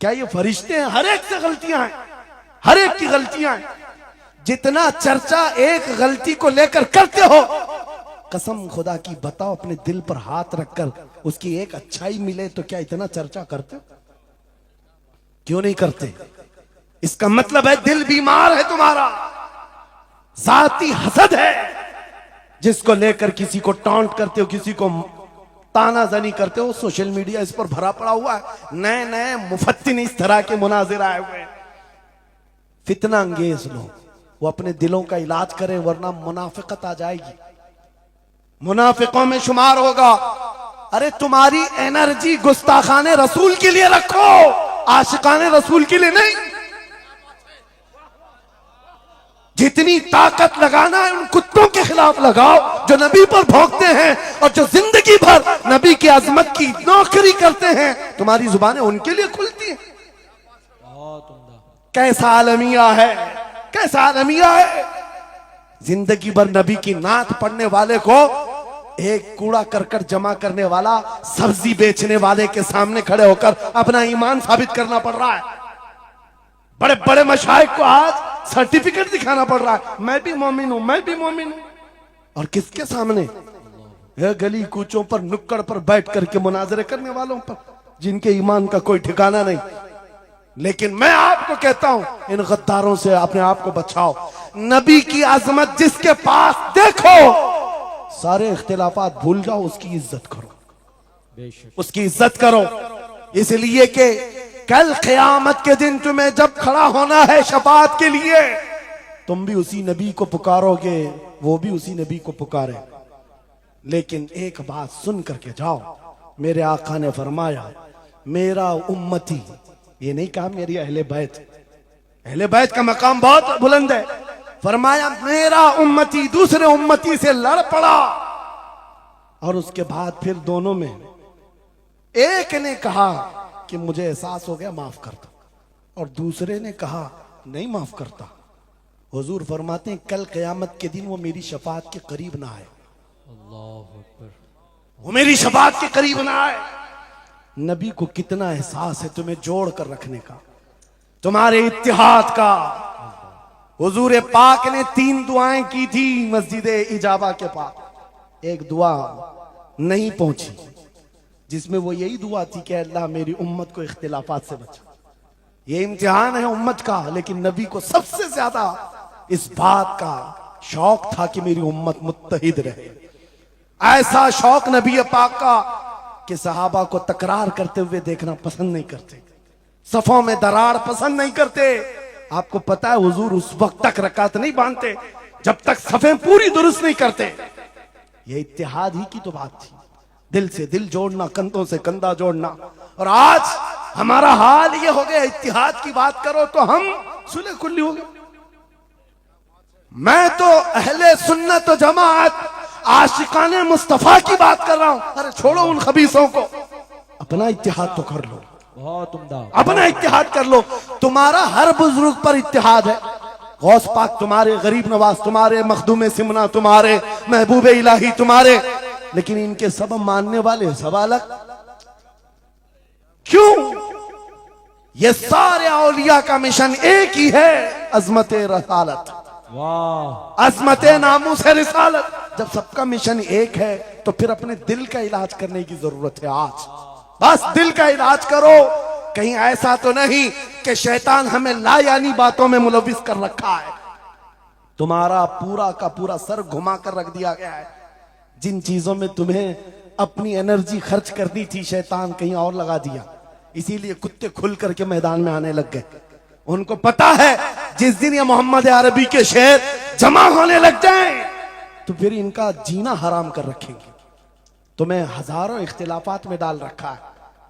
क्या ये फरिश्ते हैं? हर एक से गलतियां हैं, हर एक की गलतियां हैं। जितना चर्चा एक गलती को लेकर करते हो, कसम खुदा की बताओ, अपने दिल पर हाथ रखकर उसकी एक अच्छाई मिले तो क्या इतना चर्चा करते हो? क्यों नहीं करते? इसका मतलब है दिल बीमार है तुम्हारा, जाती हसद है, जिसको लेकर किसी को टॉन्ट करते हो, किसी को तानाजनी करते हो। सोशल मीडिया इस पर भरा पड़ा हुआ है, नए नए मुफत्तिन इस तरह के मुनाजिर आए हुए हैं। फितना अंगेज लोग, वो अपने दिलों का इलाज करें, वरना मुनाफिकत आ जाएगी, मुनाफिकों में शुमार होगा। अरे तुम्हारी एनर्जी गुस्ताखाने रसूल के लिए रखो, आशिकाने रसूल के लिए नहीं। जितनी ताकत लगाना है उन कुत्तों के खिलाफ लगाओ जो नबी पर भौंकते हैं और जो जिंदगी भर नबी की अजमत की नौकरी करते हैं। तुम्हारी जुबानें उनके लिए खुलती हैं। कैसा आलमिया है, कैसा आलमिया है। जिंदगी भर नबी की नात पढ़ने वाले को एक कूड़ा करकट जमा करने वाला, सब्जी बेचने वाले के सामने खड़े होकर अपना ईमान साबित करना पड़ रहा है। बड़े बड़े मशाइख को आज सर्टिफिकेट दिखाना पड़ रहा है, मैं भी मोमिन हूं, मैं भी मोमिन हूं। और किसके सामने? गली कूचों पर, नुक्कड़ पर बैठ करके मुनाजरे करने वालों पर, जिनके ईमान का कोई ठिकाना नहीं। लेकिन मैं आपको कहता हूं, इन गद्दारों से अपने आप को बचाओ। नबी की आजमत जिसके पास देखो, सारे इख्तिलाफात भूल जाओ, उसकी इज्जत करो, उसकी इज्जत करो। इसलिए कि कल क़यामत के दिन तुम्हें जब खड़ा होना है शफाअत के लिए, तुम भी उसी नबी को पुकारोगे, वो भी उसी नबी को पुकारे। लेकिन एक बात सुन करके जाओ, मेरे आका ने फरमाया मेरा उम्मती, ये नहीं कहा मेरी अहले बैत, अहले बैत का मकाम बहुत बुलंद है। फरमाया मेरा उम्मती दूसरे उम्मती से लड़ पड़ा, और उसके बाद फिर दोनों में एक ने कहा कि मुझे एहसास हो गया, माफ कर दो, और दूसरे ने कहा नहीं माफ करता। हुजूर फरमाते हैं कल क़यामत के दिन वो मेरी शफाअत के करीब ना आए, वो मेरी शफाअत के करीब ना आए। नबी को कितना एहसास है तुम्हें जोड़ कर रखने का, तुम्हारे इत्तिहाद का। हुजूर पाक ने 3 दुआएं की थी मस्जिद इजाबा के पास। एक दुआ नहीं पहुंची, जिसमें वो यही दुआ थी कि अल्लाह मेरी उम्मत को इख्तिलाफात से बचा। ये इम्तिहान है उम्मत का, लेकिन नबी को सबसे ज्यादा इस बात का शौक था कि मेरी उम्मत मुत्तहिद रहे। ऐसा शौक नबी पाक का कि सहाबा को तकरार करते हुए देखना पसंद नहीं करते, सफों में दरार पसंद नहीं करते। आपको पता है हुजूर उस वक्त तक रकात नहीं बांधते जब तक सफें पूरी दुरुस्त नहीं करते। ये इत्तिहाद ही की तो बात थी, दिल से दिल जोड़ना, कंधों से कंधा जोड़ना। और आज हमारा हाल ये हो गया, इत्तिहाद की बात करो तो हम सुलह कुल्ली हो गए। मैं तो अहले सुन्नत व जमात आशिकाने मुस्तफा की बात कर रहा हूं। अरे छोड़ो उन खबीसों को, अपना इत्तिहाद तो कर लो, बहुत उम्दा, अपना इत्तिहाद कर लो। तुम्हारा हर बुजुर्ग पर इत्तिहाद है, गौस पाक तुम्हारे, गरीब नवाज तुम्हारे, मखदूम सिमना तुम्हारे, महबूब इलाही तुम्हारे, लेकिन इनके सब मानने वाले सब अलग। क्यों? ये सारे औलिया का मिशन एक ही है, अजमत रसालत, वाह, अजमत नामूस रिसालत। जब सबका मिशन एक है तो फिर अपने दिल का इलाज करने की जरूरत है। आज बस दिल का इलाज करो। कहीं ऐसा तो नहीं कि शैतान हमें लायानी बातों में मुलविस कर रखा है। तुम्हारा पूरा का पूरा सर घुमा कर रख दिया गया है। जिन चीजों में तुम्हें अपनी एनर्जी खर्च करनी थी, शैतान कहीं और लगा दिया। इसीलिए कुत्ते खुल करके मैदान में आने लग गए। उनको पता है जिस दिन ये मोहम्मद अरबी के शेर जमा होने लग जाएं तो फिर इनका जीना हराम कर रखेंगे। तुम्हें हजारों इख्तिलाफात में डाल रखा है,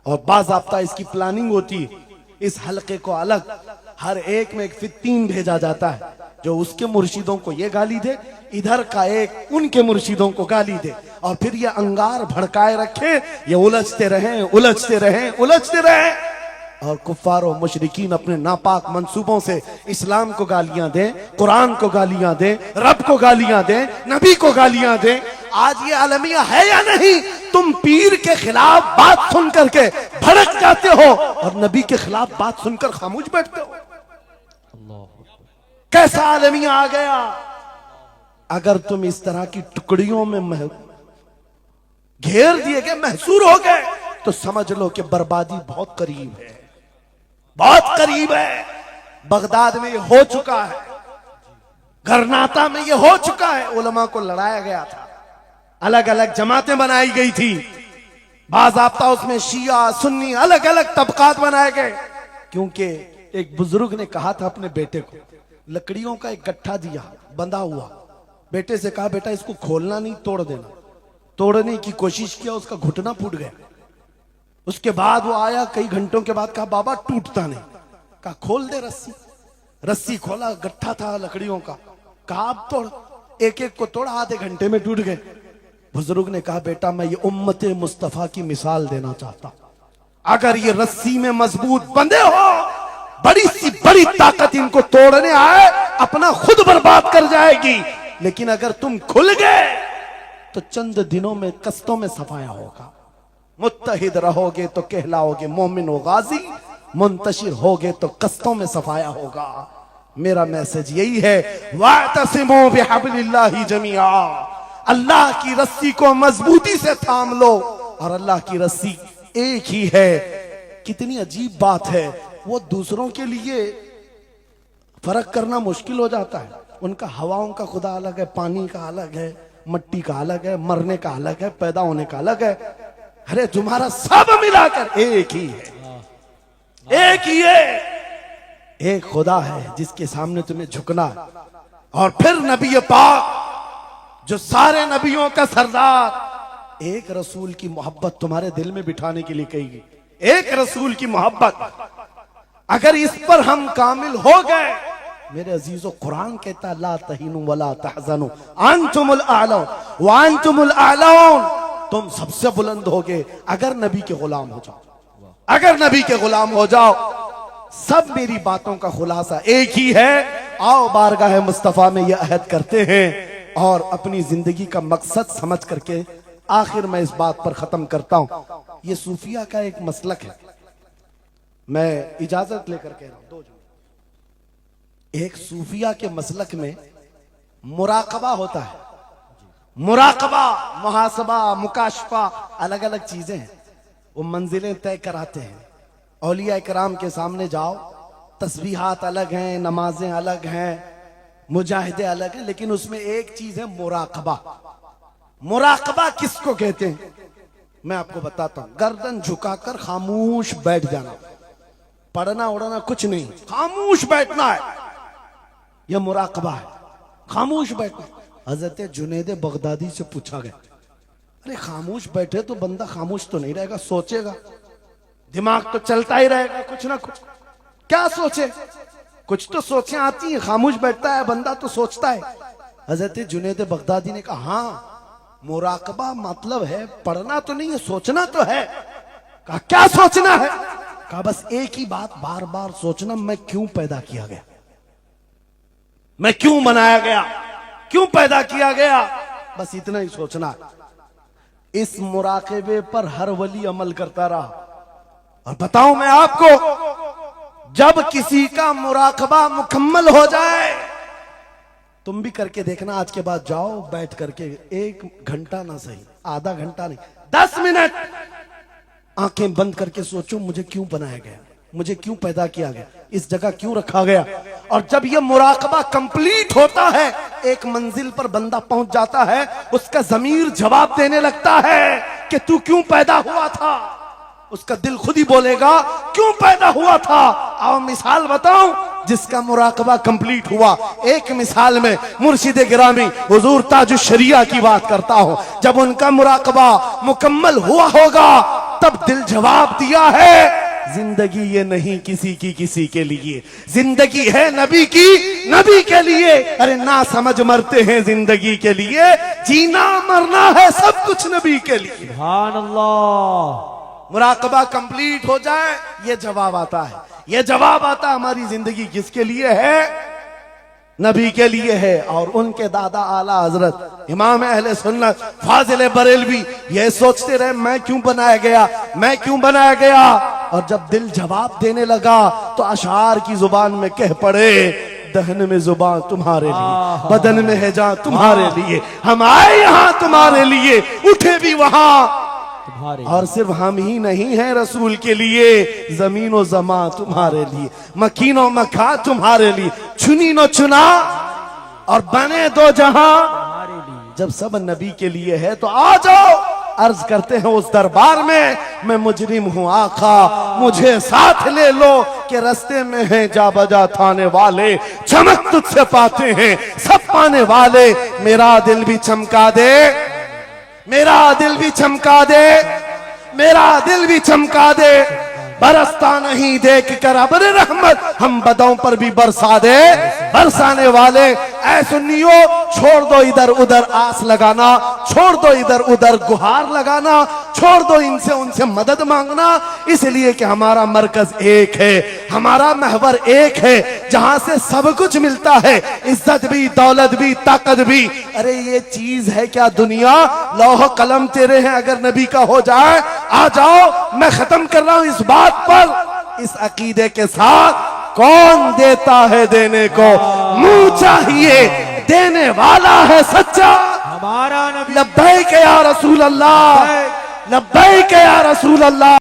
और बाज़ाब्ता इसकी प्लानिंग होती है। इस हलके को अलग हर एक में एक फित्तीन भेजा जाता है, जो उसके मुर्शिदों को ये गाली दे, इधर का एक उनके मुर्शिदों को गाली दे, और फिर ये अंगार भड़काए रखे, ये उलझते रहें, उलझते रहें, उलझते रहें। और कुफ्फार और मुशरिकीन अपने नापाक मंसूबों से इस्लाम को गालियां दें, कुरान को गालियां दें, रब को गालियां दें, नबी को गालियां दें। आज ये आलमिया है या नहीं? तुम पीर के खिलाफ बात सुन करके भड़क जाते हो और नबी के खिलाफ बात सुनकर खामोश बैठते हो। कैसा आलमिया आ गया? अगर तुम इस तरह की टुकड़ियों में घेर दिए गए, महसूर हो गए, तो समझ लो कि बर्बादी बहुत करीब है, बहुत करीब है। बगदाद में ये हो चुका है, गरनाता में ये हो चुका है। उलमा को लड़ाया गया था, अलग अलग जमातें बनाई गई थी, बाज़ाब्ता उसमें शिया सुन्नी अलग अलग तबकात बनाए गए। क्योंकि एक बुजुर्ग ने कहा था अपने बेटे को, लकड़ियों का एक गट्ठा दिया बंधा हुआ, बेटे से कहा बेटा इसको खोलना नहीं, तोड़ देना। तोड़ने की कोशिश किया, उसका घुटना फूट गया। उसके बाद वो आया कई घंटों के बाद, कहा बाबा टूटता नहीं। कहा खोल दे रस्सी। रस्सी खोला, गट्ठा था लकड़ियों का। कहा अब तोड़। एक एक को तोड़ा, आधे घंटे में टूट गए। बुजुर्ग ने कहा बेटा मैं ये उम्मत मुस्तफा की मिसाल देना चाहता, अगर ये रस्सी में मजबूत बंधे हो, बड़ी सी बड़ी ताकत इनको तोड़ने आए, अपना खुद बर्बाद कर जाएगी। लेकिन अगर तुम खुल गए तो चंद दिनों में कस्तों में सफाया होगा। मुत्तहिद रहोगे तो कहलाओगे मोमिन व गाजी, मुंतशिर होगे तो कस्तों में सफाया होगा। मेरा मैसेज यही है, वातसिमू बिहब्लिल्लाहि जमीआ, अल्लाह की रस्सी को मजबूती से थाम लो, और अल्लाह की रस्सी एक ही है। कितनी अजीब बात है, वो दूसरों के लिए फर्क करना मुश्किल हो जाता है। उनका हवाओं का खुदा अलग है, पानी का अलग है, मट्टी का अलग है, मरने का अलग है, पैदा होने का अलग है। अरे तुम्हारा सब मिलाकर एक ही है, एक ही है। एक खुदा है जिसके सामने तुम्हें झुकना है। और फिर नबी पाक जो सारे नबियों का सरदार, एक रसूल की मोहब्बत तुम्हारे दिल में बिठाने के लिए कही। एक रसूल की मोहब्बत, अगर इस पर हम कामिल हो गए, मेरे अजीजों, कुरान कहता है ला तहीनु वला तहज़नु अंतुमुल आलौन व अंतुमुल आलौन, तुम सबसे बुलंद होगे अगर नबी के गुलाम हो जाओ। अगर नबी के गुलाम हो जाओ। सब मेरी बातों का खुलासा एक ही है। आओ बारगाह मुस्तफा में यह अहद करते हैं और अपनी जिंदगी का मकसद समझ करके आखिर में इस बात पर खत्म करता हूं। यह सूफिया का एक मसलक है, मैं इजाजत लेकर कह रहा हूं। एक सूफिया के मसलक में मुराकबा होता है। मुराकबा, मुहासबा, मुकाशफा, अलग अलग चीजें हैं। वो मंजिलें तय कराते हैं। औलिया इकराम के सामने जाओ, तस्बीहात अलग हैं, नमाजें अलग हैं, मुजाहिदे अलग हैं, लेकिन उसमें एक चीज है मुराकबा। मुराकबा किसको कहते हैं मैं आपको बताता हूं। गर्दन झुकाकर खामोश बैठ जाना, पढ़ना उड़ना कुछ नहीं, खामोश बैठना है, यह मुराकबा है। खामोश बैठना। हजरत जुनैद बगदादी से पूछा गया, अरे खामोश बैठे तो बंदा खामोश तो नहीं रहेगा, सोचेगा, दिमाग तो चलता ही रहेगा कुछ ना कुछ। क्या सोचे? कुछ तो सोचें आती है। खामोश बैठता है बंदा तो सोचता है। हजरत जुनैद बगदादी ने कहा, हाँ मुराकबा मतलब है पढ़ना तो नहीं है, सोचना तो है। कहा क्या सोचना है? कहा बस एक ही बात बार बार सोचना, मैं क्यों पैदा किया गया, मैं क्यों बनाया गया, क्यों पैदा किया गया, बस इतना ही सोचना। इस मुराकबे पर हर वली अमल करता रहा। और बताऊं मैं आपको, जब किसी का मुराकबा मुकम्मल हो जाए, तुम भी करके देखना, आज के बाद जाओ बैठ करके 1 घंटा ना सही, आधा घंटा नहीं, 10 मिनट आंखें बंद करके सोचो, मुझे क्यों बनाया गया, मुझे क्यों पैदा किया गया, इस जगह क्यों रखा गया। और जब यह मुराकबा कंप्लीट होता है, एक मंजिल पर बंदा पहुंच जाता है, उसका ज़मीर जवाब देने लगता है कि तू क्यों पैदा हुआ था। उसका दिल खुद ही बोलेगा क्यों पैदा हुआ था। आओ मिसाल बताऊं जिसका मुराकबा कंप्लीट हुआ। एक मिसाल में मुर्शिद गिरामी हुजूर ताजुश शरिया की बात करता हूं। जब उनका मुराकबा मुकम्मल हुआ होगा, तब दिल जवाब दिया है, जिंदगी ये नहीं किसी के लिए, जिंदगी है नबी की, नबी के लिए। अरे ना समझ मरते हैं जिंदगी के लिए, जीना मरना है सब कुछ नबी के लिए। सुभान अल्लाह। मुराकबा कंप्लीट हो जाए, ये जवाब आता है, ये जवाब आता हमारी जिंदगी किसके लिए है, नबी के लिए है। और उनके दादा आला हजरत इमाम अहले सुन्नत फाजिल बरेलवी ये सोचते रहे, मैं क्यों बनाया गया, मैं क्यों बनाया गया। और जब दिल जवाब देने लगा तो अशार की जुबान में कह पड़े, दहन में जुबान तुम्हारे लिए, बदन में है जान तुम्हारे लिए, हम आए यहाँ तुम्हारे लिए, उठे भी वहां तुम्हारे। और सिर्फ हम ही नहीं हैं रसूल के लिए, जमीन और जमा तुम्हारे लिए, मकीन और मका तुम्हारे लिए, चुनी नो चुना और बने दो जहां तुम्हारे लिए। जब सब नबी के लिए है तो आ जाओ, अर्ज करते हैं उस दरबार में, मैं मुजरिम हूं आका मुझे साथ ले लो, कि रास्ते में है जा बजा थाने वाले, चमक तुझसे पाते हैं सब पाने वाले। मेरा दिल भी चमका दे, मेरा दिल भी चमका दे, मेरा दिल भी चमका दे, बरसता नहीं देख कर अब्र रहमत, हम बदों पर भी बरसा दे बरसाने वाले। ऐ सुन्नियों, छोड़ दो इधर उधर आस लगाना, छोड़ दो इधर उधर गुहार लगाना, छोड़ दो इनसे उनसे मदद मांगना, इसलिए कि हमारा मरकज एक है, हमारा महवर एक है, जहां से सब कुछ मिलता है, इज्जत भी, दौलत भी, ताकत भी। अरे ये चीज है क्या दुनिया? लौह कलम तेरे हैं, अगर नबी का हो जाए आ जाओ। मैं खत्म कर रहा हूं इस बात पर, इस अकीदे के साथ, कौन देता है देने को? मुंह चाहिए, देने वाला है सच्चा। हमारा नबी लब्बैक या रसूल अल्लाह, लब्बैक या रसूल अल्लाह।